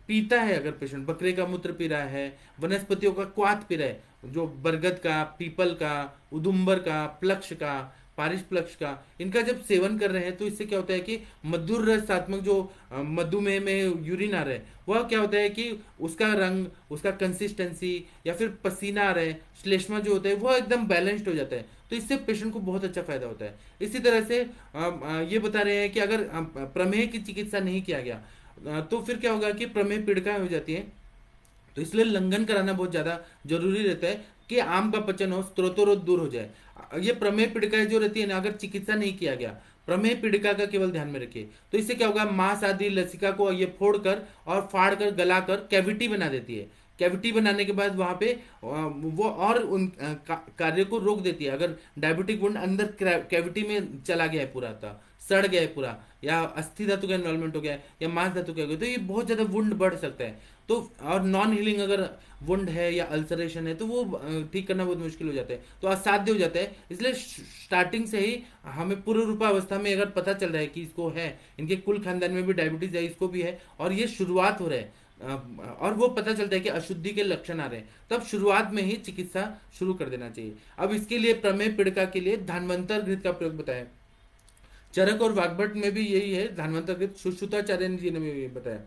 पीता है, अगर पेशेंट बकरे का मूत्र पी रहा है, वनस्पतियों का क्वाथ पी रहा है, जो बरगद का, पीपल का, उदुम्बर का, प्लक्ष का, पारिश प्लक्ष का, इनका जब सेवन कर रहे हैं, तो इससे क्या होता है कि मधुर रसात्मक जो मधुमेह में यूरिन आ रहा है, वह क्या होता है कि उसका रंग, उसका कंसिस्टेंसी, या फिर पसीना आ रहा है, श्लेष्मा जो होता है, वह एकदम बैलेंस्ड हो जाता है। तो इससे पेशेंट को बहुत अच्छा फायदा होता है। इसी तरह से ये बता रहे हैं कि अगर प्रमेह की चिकित्सा नहीं किया गया, तो फिर क्या होगा कि प्रमेह पीड़िका हो जाती है। तो इसलिए लंघन कराना बहुत ज्यादा जरूरी रहता है कि आम का पचन हो, स्त्रोतोरोध दूर हो जाए। ये प्रमेह पीड़िका जो रहती है ना, अगर चिकित्सा नहीं किया गया, प्रमेह पीड़िका का केवल ध्यान में रखिए, तो इससे क्या होगा, मांस आदि लसिका को ये फोड़कर और फाड़ कर गलाकर कैविटी बना देती है। कैविटी बनाने के बाद वहां पे वो और उन कार्य को रोक देती है। अगर डायबिटिक वुंड अंदर कैविटी में चला गया है पूरा, था सड़ गया है पूरा, या अस्थि धातु का इन्वॉल्वमेंट हो गया है, या मांस धातु का हो गया, तो ये बहुत ज्यादा वुंड बढ़ सकता है। तो और नॉन हीलिंग अगर वुंड है या अल्सरेशन है, तो वो ठीक करना बहुत मुश्किल हो जाता है, तो असाध्य हो जाता है। इसलिए स्टार्टिंग से ही हमें पूर्व रूपावस्था में अगर पता चल रहा है कि इसको है, इनके कुल खानदान में भी डायबिटीज है, इसको भी है, और ये शुरुआत हो रहा है, और वो पता चलता है कि अशुद्धि के लक्षण आ रहे हैं, तब शुरुआत में ही चिकित्सा शुरू कर देना चाहिए। अब इसके लिए प्रमेह पीड़िका के लिए धानवंतर घृत का प्रयोग बताया। चरक और वाग्भट में भी यही है, धानवंतर घृत, सुश्रुताचार्य जी ने भी ये बताया।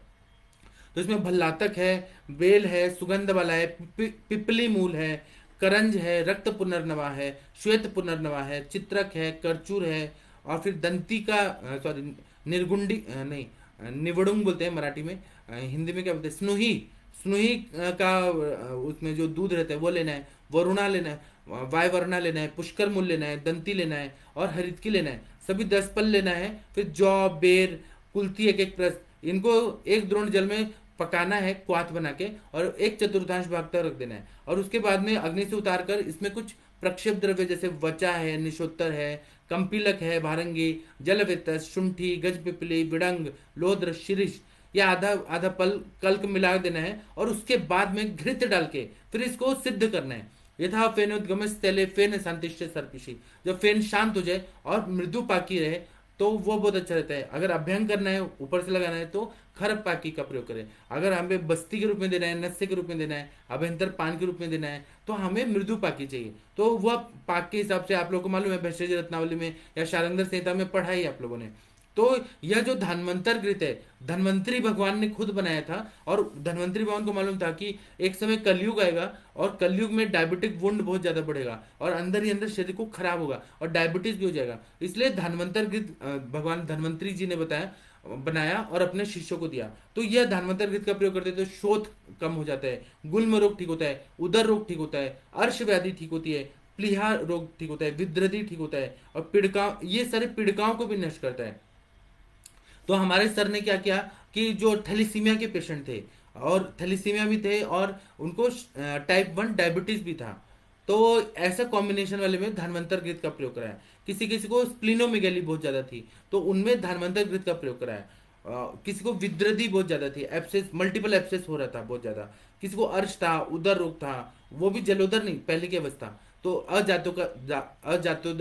तो इसमें भल्लातक है, बेल है, सुगंध वाला है, पिपली मूल है, करंज है, रक्त पुनर्नवा है, श्वेत पुनर्नवा है, चित्रक है, करचूर है, और फिर दंती का, सॉरी, निर्गुंडी नहीं, निवड़ुंग बोलते हैं मराठी में, हिंदी में क्या बोलते हैं, स्नुही, स्नुही का उसमें जो दूध रहता है वो लेना है, वरुणा लेना है, वायवरना लेना है, पुष्कर मूल लेना है, दंती लेना है, और हरितकी लेना है, सभी 10 पल लेना है। फिर जौ, बेर, कुल्थी एक एक प्रस्त, इनको एक द्रोण जल में पकाना है क्वाथ बना के, और 1/4 भाग तक रख देना है, और उसके बाद में अग्नि से उतार कर इसमें कुछ प्रक्षेप द्रव्य जैसे वचा है, निशोत्तर है, कंपिलक है, भारंगी, जलवेतस, शुंठी, गजपिपली, विडंग, लोद्र, शिरीष, या आधा आधा पल कल्क मिला देना है, और उसके बाद में घृत डाल के फिर इसको सिद्ध करना है। यथा फेनोद्गम तेले फेन शांतिश्च सर्पिशी, जब फेन शांत हो जाए और मृदु पाकी रहे, तो वो बहुत अच्छा रहता है। अगर अभ्यंग करना है, ऊपर से लगाना है, तो खरब पाकी का प्रयोग करें। अगर हमें बस्ती के रूप में देना है, नस्य के रूप में देना है, अभ्यंतर पान के रूप में देना है, तो हमें मृदु पाकी चाहिए। तो वह पाक के हिसाब से आप लोगों को मालूम है, भैषज रत्नावली में या शारंगर संहिता में पढ़ा ही आप लोगों ने। तो यह जो धन्वंतर घृत है, धन्वंतरी भगवान ने खुद बनाया था, और धन्वंतरी भगवान को मालूम था कि एक समय कलयुग आएगा और कलयुग में डायबिटिक वुंड बहुत ज्यादा बढ़ेगा और अंदर ही अंदर शरीर को खराब होगा और डायबिटीज भी हो जाएगा। इसलिए धन्वंतर घृत भगवान धन्वंतरी जी ने बनाया और अपने शिष्यों को दिया। तो यह धन्वंतर घृत का प्रयोग करते हैं तो शोथ कम हो जाता है, गुल्म रोग ठीक होता है, उदर रोग ठीक होता है, अर्श व्याधि ठीक होती है, प्लीहा रोग ठीक होता है, विद्रधि ठीक होता है, और पीड़िका, ये सारे पीड़िकाओं को भी नष्ट करता है। तो हमारे सर ने क्या किया कि जो थैलीसीमिया के पेशेंट थे, और थैलीसीमिया भी थे और उनको टाइप 1 डायबिटीज भी था, तो ऐसा कॉम्बिनेशन वाले में धन्वंतर घृत का प्रयोग कराया। किसी किसी को स्प्लिनोमेगेली बहुत ज्यादा थी तो उनमें धन्वंतर घृत का प्रयोग कराया। किसी को विद्रधि बहुत ज्यादा थी, एब्सेस, मल्टीपल एब्सेस हो रहा था बहुत ज्यादा, किसी को अर्श था, उदर रोग था, वो भी जलोदर नहीं, पहले की अवस्था, तो अजातों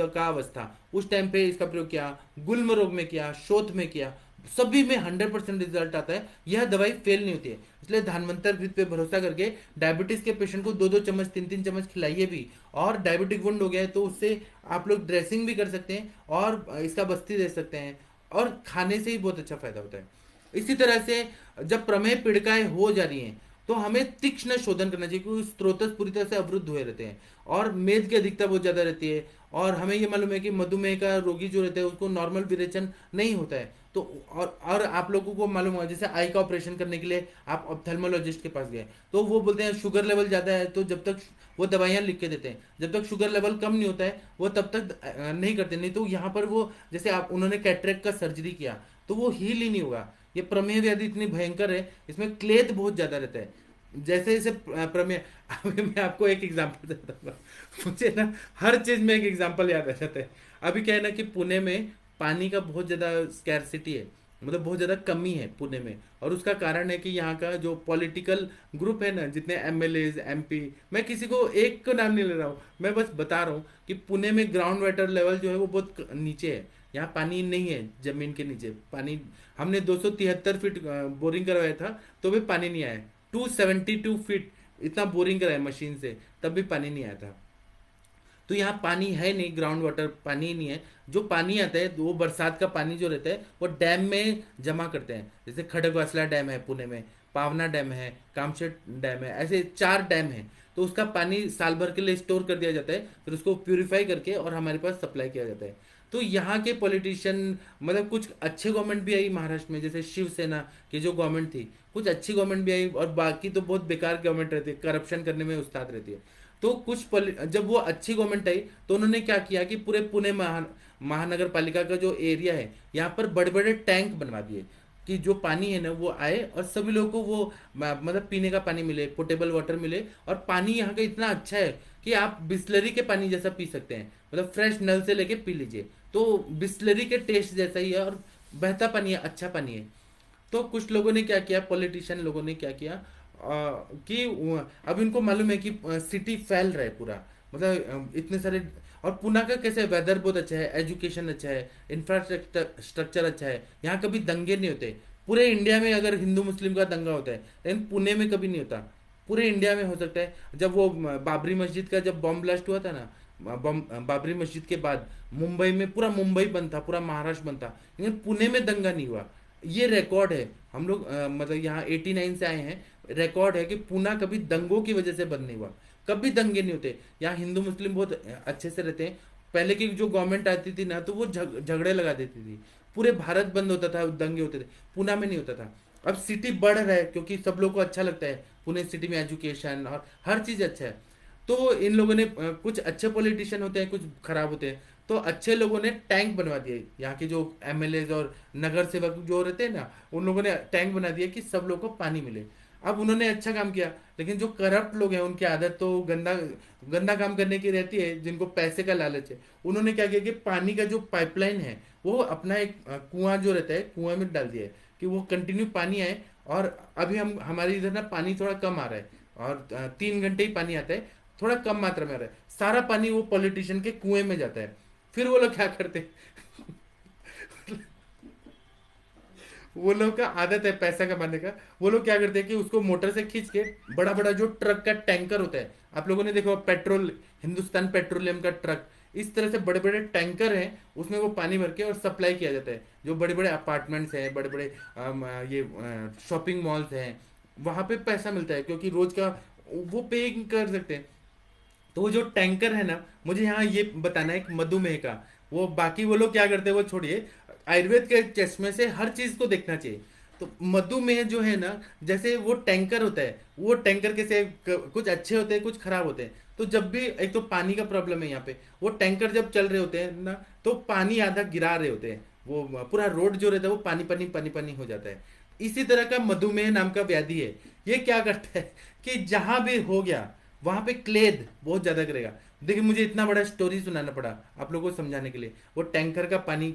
का अवस्था, उस टाइम पे इसका प्रयोग किया, गुल्म रोग में किया, शोथ में किया, सभी में 100% रिजल्ट आता है। यह दवाई फेल नहीं होती है। इसलिए धन्वंतर घृत पे भरोसा करके डायबिटीज के पेशेंट को 2-2 चम्मच 3-3 चम्मच खिलाइए भी। और डायबिटिक वुंड हो गया है तो उससे आप लोग ड्रेसिंग भी कर सकते हैं और इसका बस्ती दे सकते हैं, और खाने से ही बहुत अच्छा फायदा होता है। इसी तरह से जब प्रमेह पीड़िकाएं हो जा रही हैं तो हमें तीक्ष्ण शोधन करना चाहिए, क्योंकि स्त्रोतस पूरी तरह से अवरुद्ध हुए रहते हैं और मेद की अधिकता बहुत ज्यादा रहती है। और हमें ये मालूम है कि मधुमेह का रोगी जो रहता है उसको नॉर्मल विरेचन नहीं होता है। तो और आप लोगों को मालूम होगा, जैसे आई का ऑपरेशन करने के लिए आप ऑप्थेल्मोलॉजिस्ट के पास गए तो वो बोलते हैं शुगर लेवल ज्यादा है, तो जब तक वो दवाइयां लिख के देते हैं, जब तक शुगर लेवल कम नहीं होता है वो तब तक नहीं करते। नहीं तो यहाँ पर वो, जैसे आप उन्होंने कैटरेक्ट का सर्जरी किया तो वो हील ही नहीं होगा। ये प्रमेह व्याधि इतनी भयंकर है, इसमें क्लेद बहुत ज्यादा रहता है। जैसे जैसे प्रमेय, अभी मैं आपको एक एग्जांपल देता हूँ। मुझे ना हर चीज में एक एग्जांपल याद आ जाता है। अभी क्या है ना कि पुणे में पानी का बहुत ज्यादा स्कैरसिटी है, मतलब बहुत ज्यादा कमी है पुणे में, और उसका कारण है कि यहाँ का जो पॉलिटिकल ग्रुप है ना, जितने एमएलए एमपी, मैं किसी को एक को नाम नहीं ले रहा हूँ, मैं बस बता रहा हूँ कि पुणे में ग्राउंड वाटर लेवल जो है वो बहुत नीचे है। यहाँ पानी नहीं है, जमीन के नीचे पानी, हमने 273 फीट बोरिंग करवाया था तो भी पानी नहीं आया। 272 फीट इतना बोरिंग कराया मशीन से, तब भी पानी नहीं आया था। तो यहाँ पानी है नहीं, ग्राउंड वाटर पानी ही नहीं है। जो पानी आता है वो बरसात का पानी जो रहता है वो डैम में जमा करते हैं। जैसे खड़गवासला डैम है पुणे में, पावना डैम है, कामशेट डैम है, ऐसे 4 डैम है। तो उसका पानी साल भर के लिए स्टोर कर दिया जाता है, फिर उसको प्यूरिफाई करके और हमारे पास सप्लाई किया जाता है। तो यहाँ के पॉलिटिशियन, मतलब कुछ अच्छे गवर्नमेंट भी आई महाराष्ट्र में, जैसे शिवसेना की जो गवर्नमेंट थी, कुछ अच्छी गवर्नमेंट भी आई, और बाकी तो बहुत बेकार गवर्नमेंट रहती है, करप्शन करने में उस्ताद रहती है। तो जब वो अच्छी गवर्नमेंट आई तो उन्होंने क्या किया कि पूरे पुणे महानगर पालिका का जो एरिया है यहाँ पर बड़े बड़े टैंक बनवा दिए कि जो पानी है ना वो आए और सभी लोगों को वो मतलब पीने का पानी मिले, पोर्टेबल वाटर मिले। और पानी यहाँ का इतना अच्छा है कि आप बिस्लरी के पानी जैसा पी सकते हैं, मतलब फ्रेश नल से लेके पी लीजिए, तो बिस्लरी के टेस्ट जैसा ही है और बहता पानी है, अच्छा पानी है। तो कुछ लोगों ने क्या किया, पॉलिटिशियन लोगों ने क्या किया कि अब इनको मालूम है कि सिटी फैल रहा है पूरा, मतलब इतने सारे, और पुणे का कैसे वेदर बहुत अच्छा है, एजुकेशन अच्छा है, इंफ्रास्ट्रक्चर अच्छा है, यहाँ कभी दंगे नहीं होते। पूरे इंडिया में अगर हिंदू मुस्लिम का दंगा होता है लेकिन पुणे में कभी नहीं होता। पूरे इंडिया में हो सकता है। जब वो बाबरी मस्जिद का जब बॉम्ब ब्लास्ट हुआ था ना, बाबरी मस्जिद के बाद मुंबई में पूरा मुंबई बंद था, पूरा महाराष्ट्र बंद था, लेकिन पुणे में दंगा नहीं हुआ। ये रिकॉर्ड है। हम लोग मतलब यहाँ 89 से आए हैं, रिकॉर्ड है कि पुणे कभी दंगों की वजह से बंद नहीं हुआ, कभी दंगे नहीं होते। यहाँ हिंदू मुस्लिम बहुत अच्छे से रहते हैं। पहले की जो गवर्नमेंट आती थी ना तो वो झगड़े लगा देती थी, पूरे भारत बंद होता था, दंगे होते थे, पुणे में नहीं होता था। अब सिटी बढ़ रहा है क्योंकि सब लोग को अच्छा लगता है, पुणे सिटी में एजुकेशन और हर चीज अच्छा है। तो इन लोगों ने कुछ अच्छे पॉलिटिशियन होते हैं, कुछ खराब होते हैं। तो अच्छे लोगों ने टैंक बनवा दिए, यहाँ के जो एमएलए और नगर सेवक जो रहते हैं ना, उन लोगों ने टैंक बना दिया कि सब लोग को पानी मिले। अब उन्होंने अच्छा काम किया, लेकिन जो करप्ट लोग हैं उनकी आदत तो गंदा गंदा काम करने की रहती है, जिनको पैसे का लालच है। उन्होंने क्या किया कि पानी का जो पाइपलाइन है वो अपना एक कुआं जो रहता है कुआं में डाल दिया है कि वो कंटिन्यू पानी आए। और अभी हम हमारे इधर ना पानी थोड़ा कम आ रहा है, और 3 घंटे ही पानी आता है, थोड़ा कम मात्रा में आ रहा है। सारा पानी वो पॉलिटिशियन के कुएं में जाता है। फिर वो लोग क्या करते हैं, वो लोग का आदत है पैसा कमाने का। वो लोग क्या करते हैं कि उसको मोटर से खींच के, बड़ा बड़ा जो ट्रक का टैंकर होता है, आप लोगों ने देखो पेट्रोल, हिंदुस्तान पेट्रोलियम का ट्रक इस तरह से बड़े बड़े टैंकर हैं, उसमें वो पानी भर के और सप्लाई किया जाता है। जो बड़े बड़े अपार्टमेंट्स हैं, बड़े बड़े ये शॉपिंग मॉल्स हैं, वहां पे पैसा मिलता है, क्योंकि रोज का वो पे कर सकते हैं। तो वो जो टैंकर है ना, मुझे यहाँ ये बताना है कि मधुमेह का, वो बाकी वो लोग क्या करते हैं वो छोड़िए, आयुर्वेद के चश्मे से हर चीज को देखना चाहिए। तो मधुमेह जो है ना, जैसे वो टैंकर होता है, वो टैंकर कैसे कुछ अच्छे होते हैं, कुछ खराब होते हैं। तो जब भी एक तो पानी का प्रॉब्लम है यहाँ पे, वो टैंकर जब चल रहे होते हैं ना, तो पानी आधा गिरा रहे होते हैं, वो पूरा रोड जो रहता है वो पानी पानी पानी पानी हो जाता है। इसी तरह का मधुमेह नाम का व्याधि है। ये क्या करता है कि जहां भी हो गया वहां पे क्लेद बहुत ज्यादा करेगा। देखिए, मुझे इतना बड़ा स्टोरी सुनाना पड़ा आप लोगों को समझाने के लिए, वो टैंकर का पानी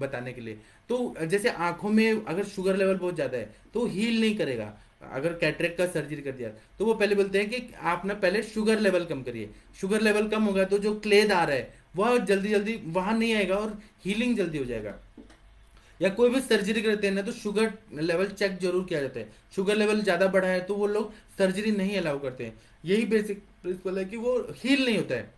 बताने के लिए। तो जैसे आंखों में अगर शुगर लेवल बहुत ज्यादा है तो हील नहीं करेगा। अगर कैटरेक्ट का सर्जरी कर दिया तो वो पहले बोलते हैं कि आप ना पहले शुगर लेवल कम करिए। शुगर लेवल कम होगा तो जो क्लेद आ रहा है वह जल्दी जल्दी वहां नहीं आएगा और हीलिंग जल्दी हो जाएगा। या कोई भी सर्जरी करते हैं ना, तो शुगर लेवल चेक जरूर किया जाता है। शुगर लेवल ज्यादा बढ़ा है तो वो लोग सर्जरी नहीं अलाउ करते हैं। यही बेसिक प्रिंसिपल है कि वो हील नहीं होता है।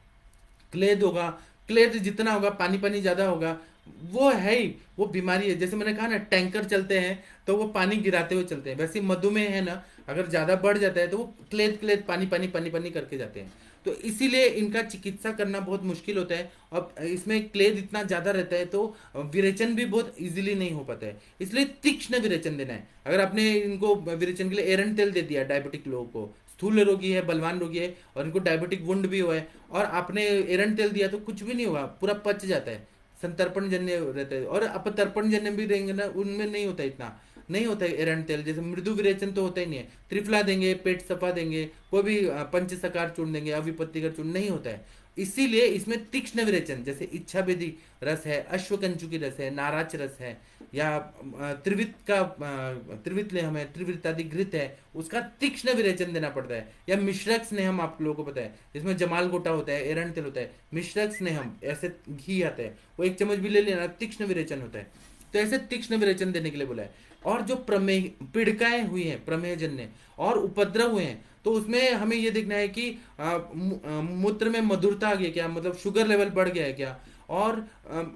क्लेद होगा, क्लेद जितना होगा, पानी पानी ज्यादा होगा, वो है ही, वो बीमारी है। जैसे मैंने कहा ना, टैंकर चलते हैं तो वो पानी गिराते हुए चलते हैं, वैसे ही मधुमेह है ना, अगर ज्यादा बढ़ जाता है तो वो क्लेद क्लेद पानी पानी पानी पानी करके जाते हैं। तो इसीलिए इनका चिकित्सा करना बहुत मुश्किल होता है। और इसमें क्लेद इतना ज्यादा रहता है तो विरेचन भी बहुत इजीली नहीं हो पाता है। इसलिए तीक्ष्ण विरेचन देना है। अगर आपने इनको विरेचन के लिए एरंड तेल दे दिया डायबिटिक लोगों को, स्थूल रोगी है, बलवान रोगी है, और इनको डायबिटिक वुंड भी हुआ है, और आपने एरंड तेल दिया तो कुछ भी नहीं होगा, पूरा पच जाता है। संतर्पण जन्य रहता है, और अपतर्पण जन्य भी रहेंगे ना, उनमें नहीं होता, इतना नहीं होता है एरंड तेल जैसे। मृदु विरेचन तो होता ही नहीं है। त्रिफला देंगे, पेट सफा देंगे, कोई भी पंचसकार चूर्ण देंगे, अविपत्तिकर चूर्ण नहीं होता है। इसीलिए इसमें तीक्ष्ण विरेचन, जैसे इच्छा भेदी रस है, अश्वकंचुकी रस है, नाराच रस है, या त्रिवित का त्रिवित लेहम है, त्रिवृत्तादि घृत है, उसका तीक्ष्ण विरेचन देना पड़ता है। या मिश्रक स्नेहम आप लोगों को पता है, जिसमें जमाल गोटा होता है, एरंड तेल होता है, मिश्रक स्नेहम ऐसे घी आता है, वो एक चम्मच भी ले लेना, तीक्ष्ण विरेचन होता है। तो ऐसे तीक्ष्ण विरेचन देने के लिए बोला है। और जो प्रमेह पीड़िकाएं हुई हैं, प्रमेह जन्य और उपद्रव हुए हैं, तो उसमें हमें ये देखना है कि मूत्र में मधुरता आ गई क्या, मतलब शुगर लेवल बढ़ गया है क्या। और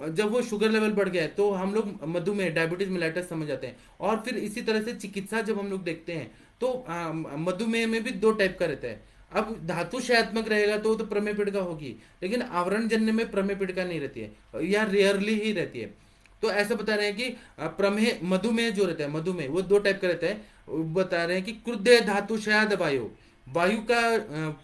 जब वो शुगर लेवल बढ़ गया है तो हम लोग मधुमेह, डायबिटीज मेलाइटस समझ जाते हैं। और फिर इसी तरह से चिकित्सा जब हम लोग देखते हैं तो मधुमेह में भी दो टाइप का रहता है। अब धातु क्षयात्मक रहेगा तो प्रमेह पीड़िका होगी, लेकिन आवरण जन्य में प्रमेह पीड़िका नहीं रहती है, या रेयरली ही रहती है। तो ऐसा बता रहे हैं कि प्रमेह मधुमेह जो रहता है, मधुमेह वो दो टाइप का रहता है। बता रहे हैं कि क्रुद्ध धातु क्षयाद वायु, वायु का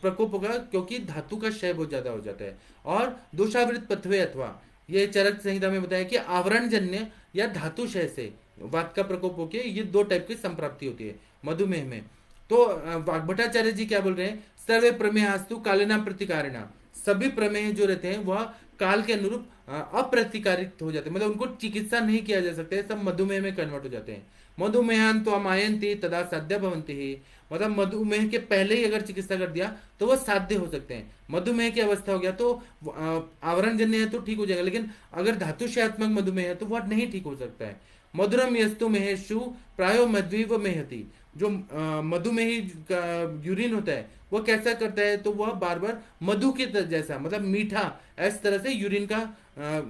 प्रकोप होगा, क्योंकि धातु का क्षय बहुत ज्यादा हो जाता है। और दोषावृत पथवे अथवा, ये चरक संहिता में बताया कि आवरण जन्य या धातु क्षय से वात का प्रकोप होकर ये दो टाइप की संप्राप्ति होती है मधुमेह में। तो वाग्भटाचार्य जी क्या बोल रहे हैं, सर्वे प्रमेहास्तु कालिना प्रतिकारिणा, सभी प्रमेह जो रहते हैं वह काल के अनुरूप अप्रतिकारित हो जाते हैं, मतलब उनको चिकित्सा नहीं किया जा सकता है, सब मधुमेह में कन्वर्ट हो जाते हैं। मधुमेहान तो अमायंती तदा साध्य भवंती ही, मतलब मधुमेह के पहले ही अगर चिकित्सा कर दिया तो वह साध्य हो सकते हैं। मधुमेह की अवस्था हो गया तो आवरण जन्य है तो ठीक हो जाएगा, लेकिन अगर धातुषयात्मक मधुमेह है तो वह नहीं ठीक हो सकता है। मधुरम यस्तु मेहेशु प्रायो मध्वीव मेहती, जो मधुमेही का यूरिन होता है वो कैसा करता है, तो वह बार बार मधु के जैसा, मतलब मीठा, इस तरह से यूरिन का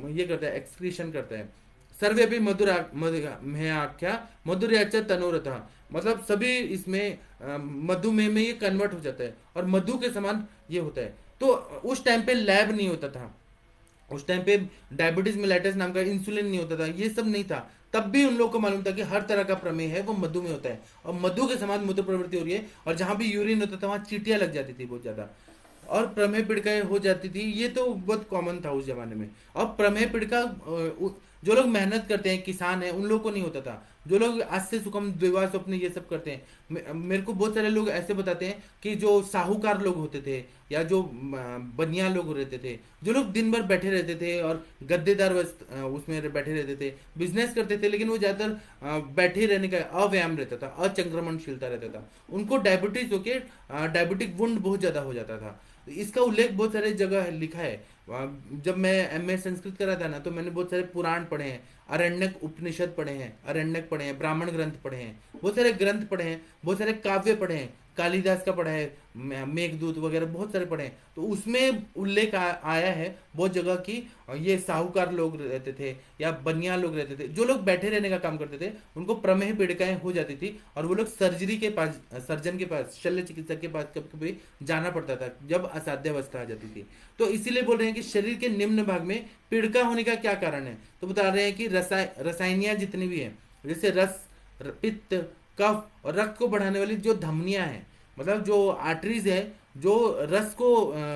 ये करता है, एक्सक्रीशन करता है। सर्वे भी मधुराख्या मधुर्याच तनोरथ, मतलब सभी इसमें मधुमेह में ये कन्वर्ट हो जाता है और मधु के समान ये होता है। तो उस टाइम पे लैब नहीं होता था, उस टाइम पे डायबिटीज मेलाइटस नाम का इंसुलिन नहीं होता था, ये सब नहीं था। तब भी उन लोगों को मालूम था कि हर तरह का प्रमेह है वो मधु में होता है, और मधु के समान मूत्र प्रवृत्ति हो रही है, और जहां भी यूरिन होता था वहां चीटियां लग जाती थी बहुत ज्यादा, और प्रमेह पीड़िकाएं हो जाती थी। ये तो बहुत कॉमन था उस जमाने में। और प्रमेह पीड़िका जो लोग मेहनत करते हैं, किसान है, उन लोगों को नहीं होता था। जो लोग आज से सुकम द्विवाह स्वप्न ये सब करते हैं, मेरे को बहुत सारे लोग ऐसे बताते हैं कि जो साहूकार लोग होते थे, या जो बनिया लोग रहते थे, जो लोग दिन भर बैठे रहते थे और गद्देदार उसमें बैठे रहते थे, बिजनेस करते थे, लेकिन वो ज्यादातर बैठे रहने का अव्यायाम रहता था, अचंक्रमणशीलता रहता था, उनको डायबिटीज होके डायबिटिक वुंड बहुत ज्यादा हो जाता था। इसका उल्लेख बहुत सारे जगह लिखा है। जब मैं एमए संस्कृत करा था ना, तो मैंने बहुत सारे पुराण पढ़े हैं, अरण्यक उपनिषद पढ़े हैं, अरण्यक पढ़े हैं, ब्राह्मण ग्रंथ पढ़े हैं, बहुत सारे ग्रंथ पढ़े हैं, बहुत सारे काव्य पढ़े हैं, कालिदास का पढ़ा है, मेघदूत वगैरह बहुत सारे पढ़े हैं, तो उसमें उल्लेख आया है बहुत जगह कि ये साहूकार लोग रहते थे या बनिया लोग रहते थे, जो लोग बैठे रहने का काम करते थे, उनको प्रमेह पीड़िकाएं हो जाती थी और वो लोग सर्जरी के पास, सर्जन के पास, शल्य चिकित्सक के पास कभी कभी जाना पड़ता था जब असाध्य अवस्था आ जाती थी। तो इसीलिए बोल रहे हैं कि शरीर के निम्न भाग में पीड़िका होने का क्या कारण है, तो बता रहे हैं कि रसायनियां जितनी भी है, जैसे रस, पित्त, कफ और रक्त को बढ़ाने वाली जो धमनियां हैं, मतलब जो आर्टरीज है, जो रस को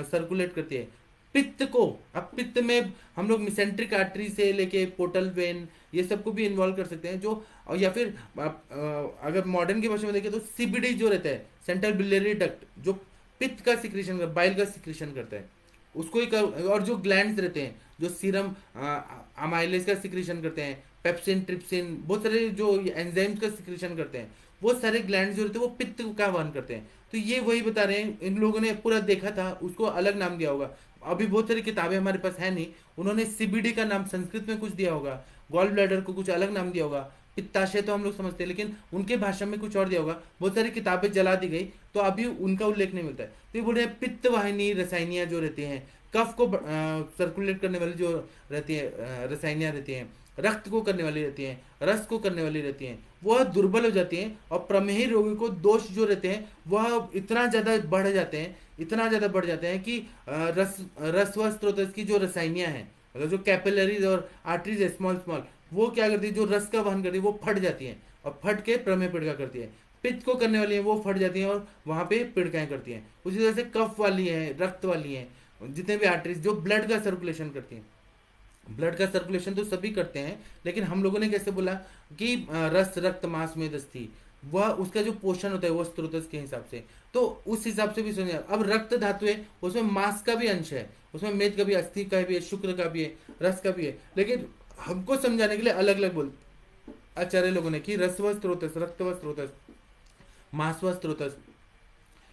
सर्कुलेट करती है। पित्त को, अब पित्त में हम लोग मिसेंट्रिक आर्टरी से लेके पोर्टल वेन ये सब को भी इन्वॉल्व कर सकते हैं, जो या फिर अगर मॉडर्न की भाषा में देखें तो सीबीडी जो रहता है, सेंट्रल बिलियरी डक्ट, जो पित्त का सिक्रेशन कर, बाइल का सिक्रेशन करता है उसको ही कर, और जो ग्लैंड्स रहते हैं जो सीरम अमाइलेज का सिक्रेशन करते हैं, पेप्सिन, ट्रिप्सिन, बहुत सारे जो एंजाइम्स का सिक्रेशन करते हैं, वो सारे ग्लैंड जो रहते हैं वो पित्त का वहन करते हैं। तो ये वही बता रहे हैं, इन लोगों ने पूरा देखा था, उसको अलग नाम दिया होगा। अभी बहुत सारी किताबें हमारे पास है नहीं, उन्होंने सीबीडी का नाम संस्कृत में कुछ दिया होगा, गॉल ब्लैडर को कुछ अलग नाम दिया होगा, पित्ताशय तो हम लोग समझते हैं लेकिन उनके भाषा में कुछ और दिया होगा, बहुत सारी किताबें जला दी गई तो अभी उनका उल्लेख नहीं मिलता है। तो ये बोल रहे हैं पित्त वाहिनी रसायनियां जो रहती हैं, कफ को सर्कुलेट करने वाली जो रहती है रसायनियां रहती हैं, रक्त को करने वाली रहती हैं, रस को करने वाली रहती हैं, वह दुर्बल हो जाती हैं और प्रमेही रोगी को दोष जो रहते हैं वह इतना ज्यादा बढ़ जाते हैं, इतना ज्यादा बढ़ जाते हैं कि रस व स्रोत की जो रसायनियां हैं, मतलब जो कैपिलरीज और आर्टरीज है स्मॉल स्मॉल, वो क्या करती है, जो रस का वहन करती है वो फट जाती है और फट के प्रमेह पीड़िका करती है। पित्त को करने वाली है वो फट जाती है और वहां पे पीड़िकाएं करती हैं। उसी तरह से कफ वाली है, रक्त वाली है, जितने भी आर्टरीज जो ब्लड का सर्कुलेशन करती हैं, ब्लड का सर्कुलेशन तो सभी करते हैं, लेकिन हम लोगों ने कैसे बोला कि रस, रक्त, मांस, मेद, अस्थि, वह उसका जो पोषण होता है वो स्त्रोत के हिसाब से, तो उस हिसाब से भी समझे। अब रक्त धातु है, उसमें मांस का भी अंश है, उसमें मेद का भी, अस्थि का भी है, शुक्र का भी है, रस का भी है, लेकिन हमको समझाने के लिए अलग अलग बोल आचार्य लोगों ने कि रस व स्त्रोत, रक्त व स्त्रोत, मांस व स्त्रोत,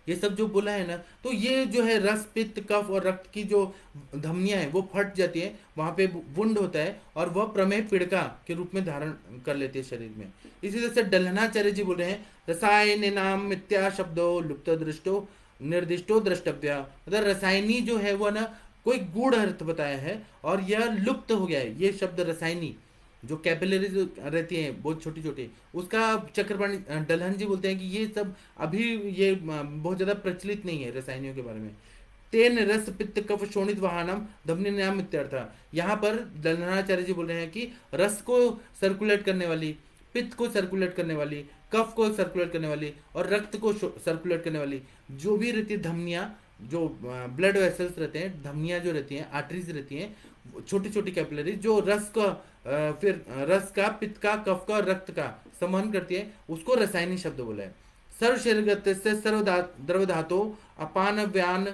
ये सब जो बोला है ना, तो ये जो है रस, पित्त, कफ और रक्त की जो धमनियां हैं वो फट जाती है, वहां पे वुंड होता है और वह प्रमेह पीड़िका के रूप में धारण कर लेती है शरीर में। इसी तरह से डल्हनाचार्य जी बोल रहे हैं रसायन नाम मिथ्या शब्दो लुप्त दृष्टो निर्दिष्टो द्रष्टव्य, मतलब रसायनी जो है वो ना कोई गूढ़ अर्थ बताया है और यह लुप्त हो गया है, ये शब्द रसायनी जो कैपिलरीज रहती हैं बहुत छोटी छोटी, उसका चक्रपाणी डलहन जी बोलते हैं कि ये सब अभी ये बहुत ज्यादा प्रचलित नहीं है रसायनियों के बारे में। तेन रस पित्त कफ शोणित वाहनम धमनी नाम इत्यर्थ, यहाँ पर दलहनाचार्य जी बोल रहे हैं कि रस को सर्कुलेट करने वाली, पित्त को सर्कुलेट करने वाली, कफ को सर्कुलेट करने वाली और रक्त को सर्कुलेट करने वाली जो भी रहती है धमनियां, जो ब्लड वेसल्स रहते हैं, धमनियां जो रहती हैं, आर्टरीज रहती हैं, छोटी छोटी कैपिलरी जो रस का फिर रस का, पित्त का, कफ का, रक्त का संवहन करती है, उसको रसायनिक शब्द बोला है। सर्व शरीरगत से सर्व द्रव धातु अपान व्यान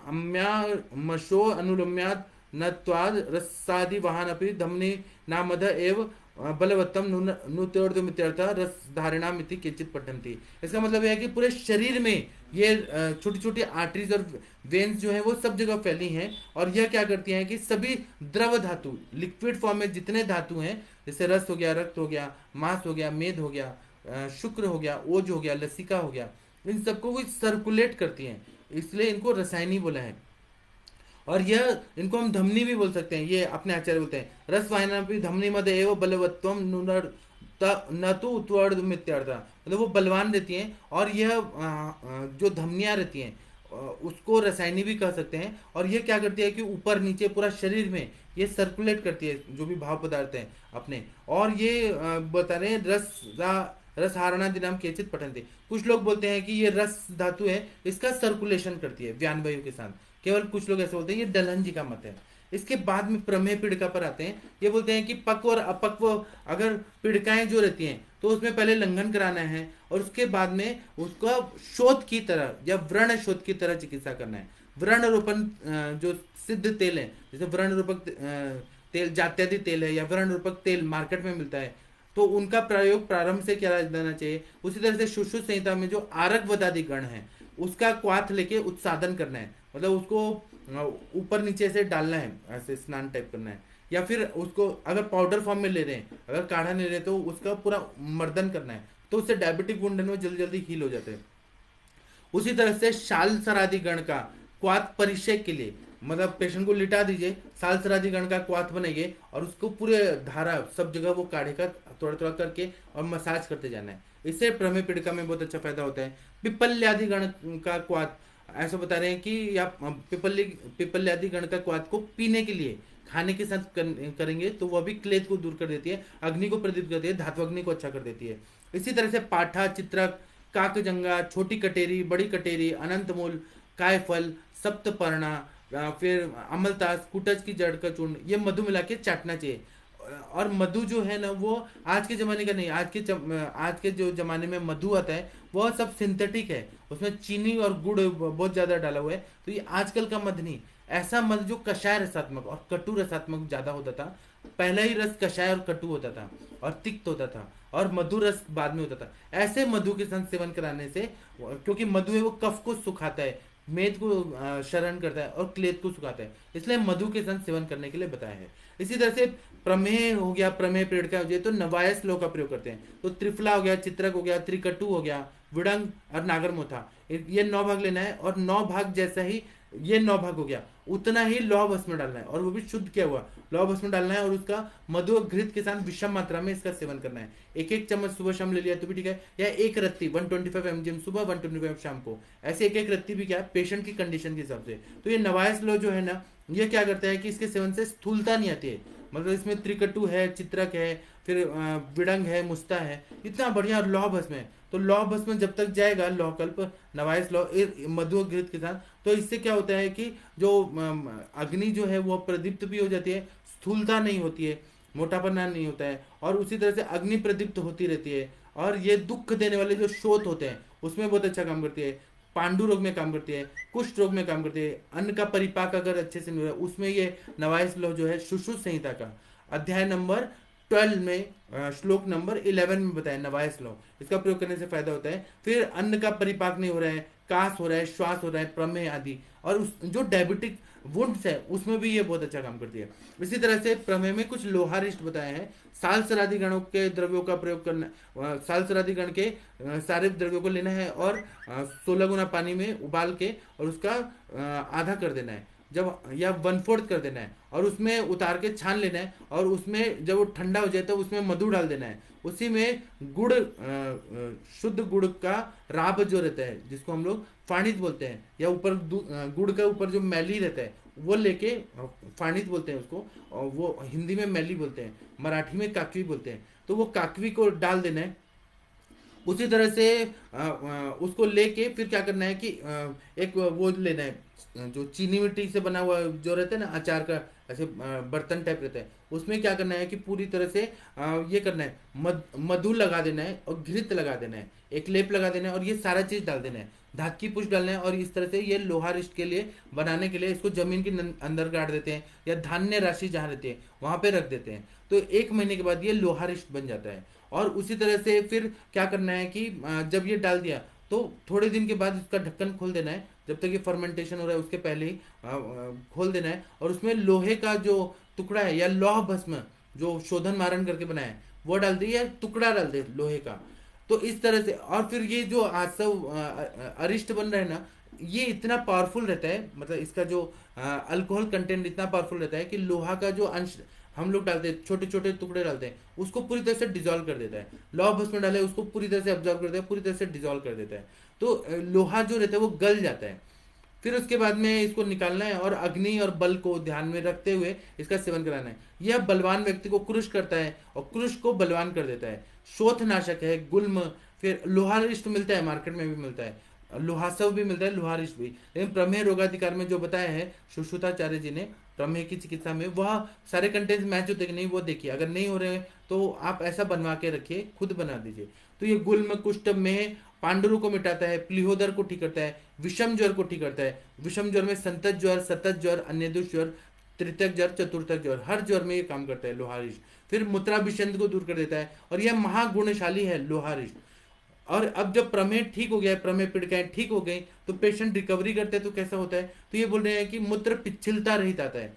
अम्यामशो अनुलम्याद नत्वाद रसादि वाहन अपि धमनी नामध एव बलवत्तम नुत्योर्धमित्यर्थ रस धारणाम इति किंचित पठन्ति। इसका मतलब है कि पूरे शरीर में ये छोटी छोटी आर्टरीज और वेन्स जो है वो सब जगह फैली हैं और यह क्या करती हैं कि सभी द्रव धातु, लिक्विड फॉर्म में जितने धातु हैं, जैसे रस हो गया, रक्त हो गया, मांस हो गया, मेद हो गया, शुक्र हो गया, ओज हो गया, लसिका हो गया, इन सबको वो सर्कुलेट करती हैं, इसलिए इनको रसायनी बोला है। और यह इनको हम धमनी भी बोल सकते हैं, ये अपने आचार्य बोलते हैं रस वाहिना भी धमनी मद एवं बलवत्वम नुनर न तो उत्वर्ध मित्यार्थ, मतलब वो बलवान रहती हैं और यह जो धमनियां रहती हैं उसको रसायनी भी कह सकते हैं। और ये क्या करती है कि ऊपर नीचे पूरा शरीर में ये सर्कुलेट करती है जो भी भाव पदार्थ हैं अपने। और ये बता रहे हैं रस हारणा दिनाम केचित पठन थे, कुछ लोग बोलते हैं कि ये रस धातु है इसका सर्कुलेशन करती है व्यान वायु के साथ, केवल कुछ लोग ऐसे बोलते हैं, ये डलहन जी का मत है। इसके बाद में प्रमेय पीड़िका पर आते हैं, ये बोलते हैं कि पक्व और अपक्व अगर पीड़िकाएं जो रहती हैं तो उसमें पहले लंघन कराना है और उसके बाद में उसका शोध की तरह या व्रण शोध की तरह चिकित्सा करना है। व्रण रोपण जो सिद्ध तेल है, जैसे व्रण रूपक तेल, जात्यादि तेल है या व्रण रूपक तेल मार्केट में मिलता है, तो उनका प्रयोग प्रारंभ से क्या देना चाहिए। उसी तरह से सुश्रुत संहिता में जो आरक वदादि गण है उसका क्वाथ लेके उत्सादन करना है, मतलब उसको ऊपर नीचे से डालना है, ऐसे स्नान टाइप करना है, या फिर उसको अगर पाउडर फॉर्म में ले रहे हैं, अगर काढ़ा ले रहे हैं तो उसका पूरा मर्दन करना है, तो उससे डायबिटिक वुंड है वो जल्दी जल्दी हील हो जाते हैं। उसी तरह से शाल सरादी गण का क्वाथ परिचय के लिए, मतलब पेशेंट को लिटा दीजिए, साल सरादी गण का क्वाथ बनाइए और उसको पूरे धारा सब जगह वो काढ़ेगा थोड़ा थोड़ा करके और मसाज करते जाना है। इससे प्रमेय पीड़िका में बहुत अच्छा फायदा होता है। पिपल्यादि गण का क्वाथ ऐसा बता रहे हैं कि या पिपल्यादि गण का क्वाथ को पीने के लिए खाने के साथ करेंगे तो वह भी क्लेद को दूर कर देती है, अग्नि को प्रदीप्त करती है, धातु अग्नि को अच्छा कर देती है। इसी तरह से पाठा, चित्रक, काकजंगा, छोटी कटेरी, बड़ी कटेरी, अनंतमूल, कायफल, सप्तपर्णा, फिर अमलतास, कुटज की जड़ का चूर्ण, ये मधु मिला के चाटना चाहिए। और मधु जो है ना वो आज के जमाने का नहीं, आज के जो जमाने में मधु आता है वह सब सिंथेटिक है, उसमें चीनी और गुड़ बहुत ज्यादा डाला हुआ है। तो ये आजकल का मध नहीं, ऐसा मध जो कषाय रसात्मक और कटु रसात्मक ज्यादा होता था। पहला ही रस कषाय और कटु होता था और तिक्त होता था और मधु रस बाद में होता था। ऐसे मधु के साथ सेवन कराने से, क्योंकि मधु है वो कफ को सुखाता है, मेद को शरण करता है और क्लेद को सुखाता है, इसलिए मधु के साथ सेवन करने के लिए बताया है। इसी तरह से प्रमेय हो गया, प्रमेय पेड़ का हो गया तो नवायस लो का प्रयोग करते हैं। तो त्रिफला हो गया, चित्रक हो गया, त्रिकटु हो गया, विडंग और नागरमोथा, ये 9 भाग लेना है और 9 भाग जैसा ही ये 9 भाग हो गया उतना ही लौह भस्म डालना है और वो भी शुद्ध किया हुआ लौह भस्म डालना है और उसका मधु और घृत के साथ विषम मात्रा में इसका सेवन करना है। एक एक चम्मच सुबह शाम ले लिया तो भी ठीक है, या एक रत्ती 125 mg सुबह 125 शाम को, ऐसे एक एक रत्ती भी क्या है पेशेंट की कंडीशन के हिसाब से। तो ये नवायस लो जो है ना ये क्या करता है कि इसके सेवन से स्थूलता नहीं आती है, मतलब इसमें त्रिकटु है, चित्रक है, फिर विडंग है, मुस्ता है, इतना बढ़िया लौह भस्म है। तो लौह भस्म जब तक जाएगा लौहकल्प नवायस लौह मधु घृत के साथ, तो इससे क्या होता है कि जो अग्नि जो है वो प्रदीप्त भी हो जाती है, स्थूलता नहीं होती है, मोटापना नहीं होता है, और उसी तरह से अग्नि प्रदीप्त होती रहती है। और ये दुख देने वाले जो शोथ होते हैं उसमें बहुत अच्छा काम करती है, पांडु रोग में काम करती है, कुष्ठ रोग में काम करती है, अन्न का परिपाक अगर अच्छे से नहीं हो रहा उसमें ये नवायस लौह जो है सुश्रुत संहिता का अध्याय नंबर 12 में श्लोक नंबर 11 में बताया नवायस लौह, इसका प्रयोग करने से फायदा होता है। फिर अन्न का परिपाक नहीं हो रहा है, कास हो रहा है, श्वास हो रहा है, प्रमेय आदि, और उस जो डायबिटिक वुंड्स है उसमें भी ये बहुत अच्छा काम करती है। इसी तरह से प्रमेय में कुछ लोहारिष्ट बताए हैं। साल सरादी गणों के द्रव्यों का प्रयोग करना, साल सरादी गण के सारे द्रव्यों को लेना है और 16 गुना पानी में उबाल के और उसका आधा कर देना है, जब या 1/4 कर देना है और उसमें उतार के छान लेना है, और उसमें जब वो ठंडा हो जाए तो उसमें मधु डाल देना है। उसी में गुड़, शुद्ध गुड़ का राब जो रहता है जिसको हम लोग फाणित बोलते हैं, या ऊपर गुड़ का ऊपर जो मैली रहता है वो लेके फाणित बोलते हैं उसको, और वो हिंदी में मैली बोलते हैं, मराठी में काकवी बोलते हैं। तो वो काकवी को डाल देना है। उसी तरह से उसको लेके फिर क्या करना है कि एक वो लेना है जो चीनी मिट्टी से बना हुआ जो रहता है ना अचार का ऐसे बर्तन टाइप रहता है, उसमें क्या करना है कि पूरी तरह से ये करना है, मधु लगा देना है और घृत लगा देना है, एक लेप लगा देना है और ये सारा चीज डाल देना है, धात की पुष्प डालना है, और इस तरह से ये लोहारिष्ट के लिए बनाने के लिए इसको जमीन के अंदर गाड़ देते हैं या धान्य राशि जहाँ रहती है वहां पे रख देते हैं। तो 1 महीने के बाद ये लोहारिष्ट बन जाता है। और उसी तरह से फिर क्या करना है कि जब ये डाल दिया तो थोड़े दिन के बाद इसका ढक्कन खोल देना है, जब तक ये फर्मेंटेशन हो रहा है उसके पहले ही खोल देना है, और उसमें लोहे का जो टुकड़ा है या लौह भस्म जो शोधन मारण करके बनाया है वो डाल दे या टुकड़ा डाल दे लोहे का। तो इस तरह से, और फिर ये जो आसव अरिष्ट बन रहा है ना ये इतना पावरफुल रहता है, मतलब इसका जो अल्कोहल कंटेंट इतना पावरफुल रहता है कि लोहा का जो अंश हम लोग डालते हैं, छोटे छोटे टुकड़े डालते हैं, उसको पूरी तरह से डिजोल्व कर देता है। लौह भस्म डाले उसको पूरी तरह से ऑब्जॉर्व कर देता है, पूरी तरह से डिजोल्व कर देता है। तो लोहा जो रहता है वो गल जाता है। फिर उसके बाद में इसको निकालना है और अग्नि और बल को ध्यान में रखते हुए इसका सेवन कराना है। यह बलवान व्यक्ति को क्रुश करता है और क्रुश को बलवान कर देता है। शोथ नाशक है, गुल्म, फिर लोहारिष्ट मिलता है, मार्केट में भी मिलता है, लोहासव भी मिलता है, लोहारिष्ट भी। लेकिन प्रमेय रोगाधिकार में जो बताया है सुश्रुताचार्य जी ने प्रमेय की चिकित्सा में, वह सारे कंटेंट्स मैच होते कि नहीं वो देखिए, अगर नहीं हो रहे तो आप ऐसा बनवा के रखिए, खुद बना दीजिए। तो ये गुल्म, कुष्ठ में पांडुरों को मिटाता है, प्लीहोदर को ठीक करता है, विषम ज्वर को ठीक करता है। विषम ज्वर में संतत ज्वर, सतत ज्वर, अन्यदुष ज्वर, तृतीयक ज्वर, चतुर्थक ज्वर, हर ज्वर में ये काम करता है लोहारिष्ट। फिर मूत्राभिषंध को दूर कर देता है और यह महागुणशाली है लोहारिष्ट। और अब जब प्रमेय ठीक हो गया है, प्रमेय पीड़िकाएं ठीक हो गई तो पेशेंट रिकवरी करते हैं तो कैसा होता है, तो ये बोल रहे हैं कि मूत्र पिछलता रहित आता है,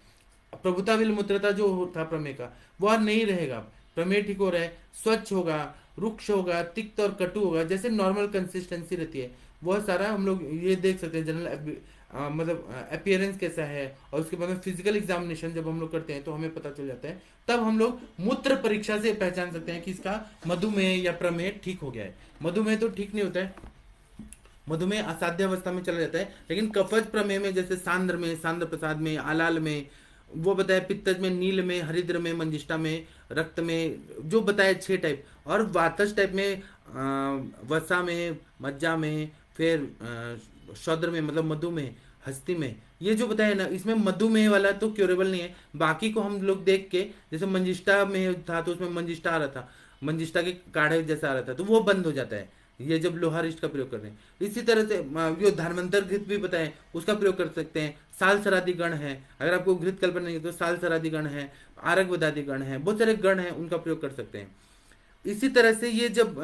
प्रभुता विल मूत्रता जो था प्रमेय का वह नहीं रहेगा। प्रमेय ठीक हो रहा है, स्वच्छ होगा, रुक्ष होगा, तिक्त और कटु होगा, जैसे नॉर्मल कंसिस्टेंसी रहती है वह सारा हम लोग ये देख सकते हैं। जनरल मतलब अपियरेंस कैसा है, और उसके बाद में फिजिकल एग्जामिनेशन जब हम लोग करते हैं तो हमें पता चल जाता है। तब हम लोग मूत्र परीक्षा से पहचान सकते हैं कि इसका मधुमेह या प्रमेह ठीक हो गया है। मधुमेह तो ठीक नहीं होता है, मधुमेह असाध्य अवस्था में चला जाता है, लेकिन कफज प्रमेह में जैसे सांद्र में, सांद्र प्रसाद में, आलाल में, वो बताया पित्तज में, नील में, हरिद्र में, मंजिष्ठा में, रक्त में, जो बताया 6 टाइप, और वातज टाइप में वसा में, मज्जा में, फिर शौद्र में मतलब मधु में, हस्ती में, ये जो बताया ना, इसमें मधुमेह वाला तो क्योरेबल नहीं है। बाकी को हम लोग देख के, जैसे मंजिष्ठा में था तो उसमें मंजिष्ठा आ रहा था, मंजिष्ठा के काढ़े जैसा आ रहा था, तो वो बंद हो जाता है ये जब लोहारिष्ट का प्रयोग कर रहे हैं। इसी तरह से जो धर्मांतर घृत भी बताएं उसका प्रयोग कर सकते हैं। साल सरादी गण है, अगर आपको घृत कल्पना नहीं है तो साल सरादी गण है, आरग बदादी गण है, बहुत सारे गण हैं, उनका प्रयोग कर सकते हैं। इसी तरह से ये जब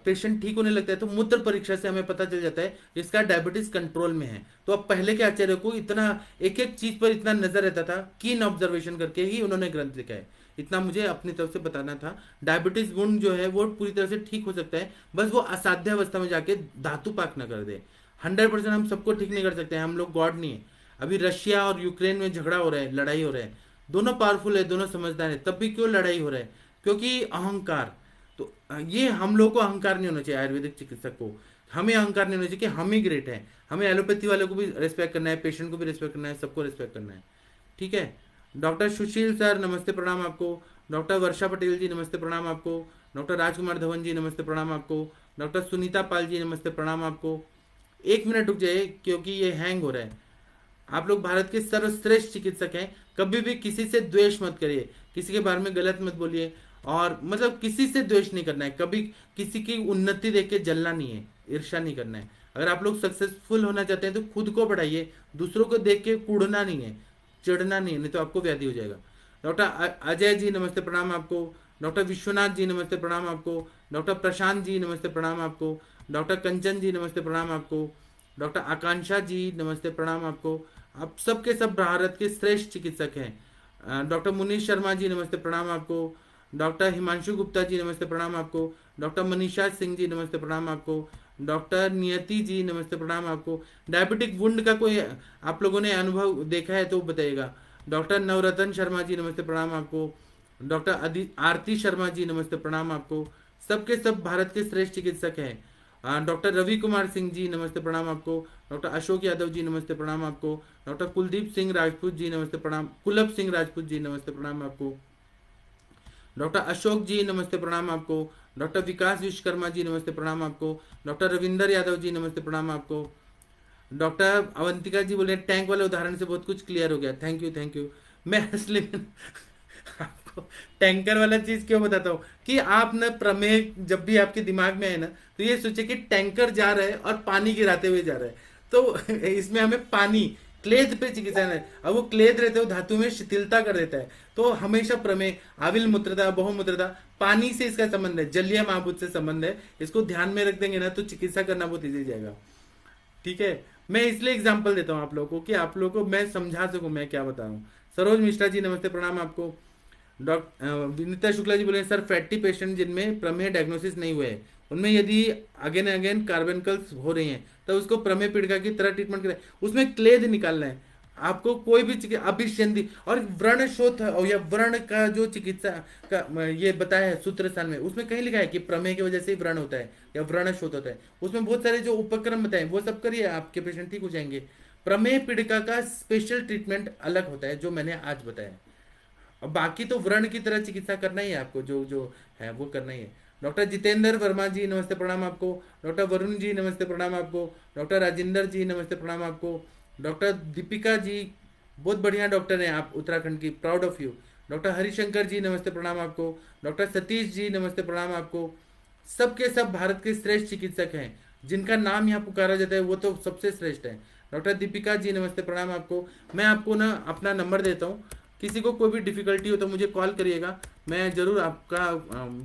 पेशेंट ठीक होने लगता है तो मूत्र परीक्षा से हमें पता चल जाता है इसका डायबिटीज कंट्रोल में है। तो अब पहले के आचार्य को इतना एक एक चीज पर इतना नजर रहता था, कीन ऑब्जर्वेशन करके ही उन्होंने ग्रंथ लिखा है। इतना मुझे अपनी तरफ से बताना था। डायबिटीज वुंड जो है वो पूरी तरह से ठीक हो सकता है, बस वो असाध्य अवस्था में जाके धातु पाक न कर दे। 100% हम सबको ठीक नहीं कर सकते हैं, हम लोग गॉड नहीं है। अभी रशिया और यूक्रेन में झगड़ा हो रहा है, लड़ाई हो रहा है, दोनों पावरफुल है, दोनों समझदार है, तब भी क्यों लड़ाई हो रहा है? क्योंकि अहंकार। तो ये हम लोग को अहंकार नहीं होना चाहिए, आयुर्वेदिक चिकित्सक को हमें अहंकार नहीं होना चाहिए कि हम ही ग्रेट हैं। हमें एलोपैथी वालों को भी रेस्पेक्ट करना है, पेशेंट को भी रेस्पेक्ट करना है, सबको रेस्पेक्ट करना है। ठीक है। डॉक्टर सुशील सर नमस्ते प्रणाम आपको। डॉक्टर वर्षा पटेल जी नमस्ते प्रणाम आपको। डॉक्टर राजकुमार धवन जी नमस्ते प्रणाम आपको। डॉक्टर सुनीता पाल जी नमस्ते प्रणाम आपको। 1 मिनट रुक जाइए क्योंकि ये हैंग हो रहा है। आप लोग भारत के सर्वश्रेष्ठ चिकित्सक हैं, कभी भी किसी से द्वेष मत करिए, किसी के बारे में गलत मत बोलिए, और मतलब किसी से द्वेष नहीं करना है, कभी किसी की उन्नति देख के जलना नहीं है, ईर्ष्या नहीं करना है। अगर आप लोग सक्सेसफुल होना चाहते हैं तो खुद को बढ़ाइए, दूसरों को देख के कूड़ना नहीं है, चिढ़ना नहीं है, नहीं तो आपको व्याधि हो जाएगा। डॉक्टर अजय जी नमस्ते प्रणाम आपको। डॉक्टर विश्वनाथ जी नमस्ते प्रणाम आपको। डॉक्टर प्रशांत जी नमस्ते प्रणाम आपको। डॉक्टर कंचन जी नमस्ते प्रणाम आपको। डॉक्टर आकांक्षा जी नमस्ते प्रणाम आपको। आप सबके सब भारत के श्रेष्ठ चिकित्सक हैं। डॉक्टर मुनीष शर्मा जी नमस्ते प्रणाम आपको। डॉक्टर हिमांशु गुप्ता जी नमस्ते प्रणाम आपको। डॉक्टर मनीषा सिंह जी नमस्ते प्रणाम आपको। डॉक्टर नियति जी नमस्ते प्रणाम आपको। डायबिटिक वुंड का कोई आप लोगों ने अनुभव देखा है तो बताइएगा। डॉक्टर नवरत्न शर्मा जी नमस्ते प्रणाम आपको। डॉक्टर आरती शर्मा जी नमस्ते प्रणाम आपको। सबके सब भारत के श्रेष्ठ चिकित्सक हैं। डॉक्टर रवि कुमार सिंह जी नमस्ते प्रणाम आपको। डॉक्टर अशोक यादव जी नमस्ते प्रणाम आपको। डॉक्टर कुलदीप सिंह राजपूत जी नमस्ते प्रणाम, कुलभ सिंह राजपूत जी नमस्ते प्रणाम आपको। डॉक्टर अशोक जी नमस्ते प्रणाम आपको। डॉक्टर विकास विश्वकर्मा जी नमस्ते प्रणाम आपको। डॉक्टर रविंदर यादव जी नमस्ते प्रणाम आपको। डॉक्टर अवंतिका जी बोले टैंक वाले उदाहरण से बहुत कुछ क्लियर हो गया, थैंक यू थैंक यू। मैं असली में आपको टैंकर वाला चीज क्यों बताता हूँ कि आप न प्रमेय जब भी आपके दिमाग में है ना, तो ये सोचे कि टैंकर जा रहा है और पानी गिराते हुए जा रहा है, तो इसमें हमें पानी क्लेद पे चिकित्सा है। अब वो क्लेद रहते हो धातु में शिथिलता कर देता है, तो हमेशा प्रमेय आविल मूत्रता बहुमूत्रता पानी से इसका संबंध है, जलीय महाभूत से संबंध है। इसको ध्यान में रख देंगे ना तो चिकित्सा करना बहुत ईजी जाएगा। ठीक है। मैं इसलिए एग्जाम्पल देता हूँ आप लोगों को कि आप लोगों को मैं समझा सकूं मैं क्या बता रहा हूँ। सरोज मिश्रा जी नमस्ते प्रणाम आपको। डॉक्टर विनीता शुक्ला जी बोले सर फैटी पेशेंट जिनमें प्रमेय डायग्नोसिस नहीं हुए है उनमें यदि अगेन अगेन कार्बनकल्स हो रही हैं तो उसको प्रमेय पीड़िका की तरह ट्रीटमेंट करें। उसमें क्लेद निकालना है आपको, कोई भी अभिषंधि और व्रण शोथ या व्रण का जो चिकित्सा का ये बताया है सूत्र स्थान में, उसमें कहीं लिखा है कि प्रमेय की वजह से ही व्रण होता है या व्रण शोथ होता है। उसमें बहुत सारे जो उपक्रम बताए वो सब करिए, आपके पेशेंट ठीक हो जाएंगे। प्रमेय पीड़िका का स्पेशल ट्रीटमेंट अलग होता है जो मैंने आज बताया। अब बाकी तो व्रण की तरह चिकित्सा करना ही है आपको, जो जो है वो करना ही है। डॉक्टर जितेंद्र वर्मा जी नमस्ते प्रणाम आपको। डॉक्टर वरुण जी नमस्ते प्रणाम आपको। डॉक्टर राजेंद्र जी नमस्ते प्रणाम आपको। डॉक्टर दीपिका जी बहुत बढ़िया डॉक्टर हैं आप, उत्तराखंड की, proud of you. Doctor Harishankar ji नमस्ते प्रणाम आपको। डॉक्टर सतीश जी नमस्ते प्रणाम आपको। सबके सब भारत के श्रेष्ठ चिकित्सक हैं, जिनका नाम यहाँ पुकारा जाता है वो तो सबसे श्रेष्ठ है। डॉक्टर दीपिका जी नमस्ते प्रणाम आपको। मैं आपको ना अपना नंबर देता हूँ, किसी को कोई भी डिफिकल्टी हो तो मुझे कॉल करिएगा, मैं ज़रूर आपका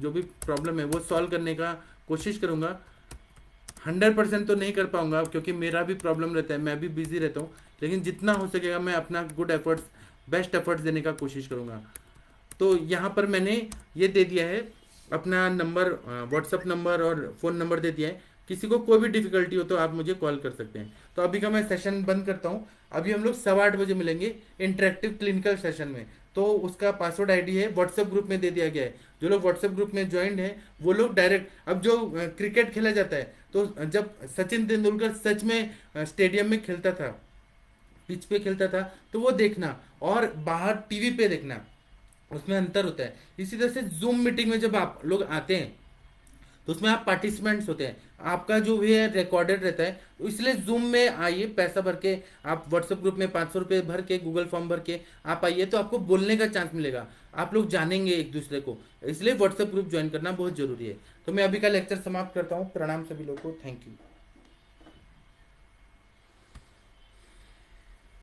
जो भी प्रॉब्लम है वो सॉल्व करने का कोशिश करूँगा। 100% तो नहीं कर पाऊंगा क्योंकि मेरा भी प्रॉब्लम रहता है, मैं भी बिजी रहता हूँ, लेकिन जितना हो सकेगा मैं अपना गुड एफर्ट्स, बेस्ट एफर्ट्स देने का कोशिश करूँगा। तो यहाँ पर मैंने ये दे दिया है अपना नंबर, व्हाट्सअप नंबर और फ़ोन नंबर दे दिया है। किसी को कोई भी डिफिकल्टी हो तो आप मुझे कॉल कर सकते हैं। तो अभी का मैं सेशन बंद करता हूँ। अभी हम लोग 8:15 बजे मिलेंगे इंटरेक्टिव क्लिनिकल सेशन में। तो उसका पासवर्ड आईडी है, व्हाट्सएप ग्रुप में दे दिया गया है। जो लोग व्हाट्सएप ग्रुप में ज्वाइंड है वो लोग डायरेक्ट, अब जो क्रिकेट खेला जाता है तो जब सचिन तेंदुलकर सच में स्टेडियम में खेलता था, पिच पे खेलता था, तो वो देखना और बाहर टीवी पे देखना, उसमें अंतर होता है। इसी तरह से जूम मीटिंग में जब आप लोग आते हैं तो उसमें आप पार्टिसिपेंट्स होते हैं, आपका जो भी है रिकॉर्डेड रहता है। तो इसलिए जूम में आइए, पैसा भर के आप व्हाट्सएप ग्रुप में 500 रुपये भर के, गूगल फॉर्म भर के आप आइए, तो आपको बोलने का चांस मिलेगा, आप लोग जानेंगे एक दूसरे को। इसलिए व्हाट्सएप ग्रुप ज्वाइन करना बहुत जरूरी है। तो मैं अभी का लेक्चर समाप्त करता हूँ। प्रणाम सभी लोगों को, थैंक यू।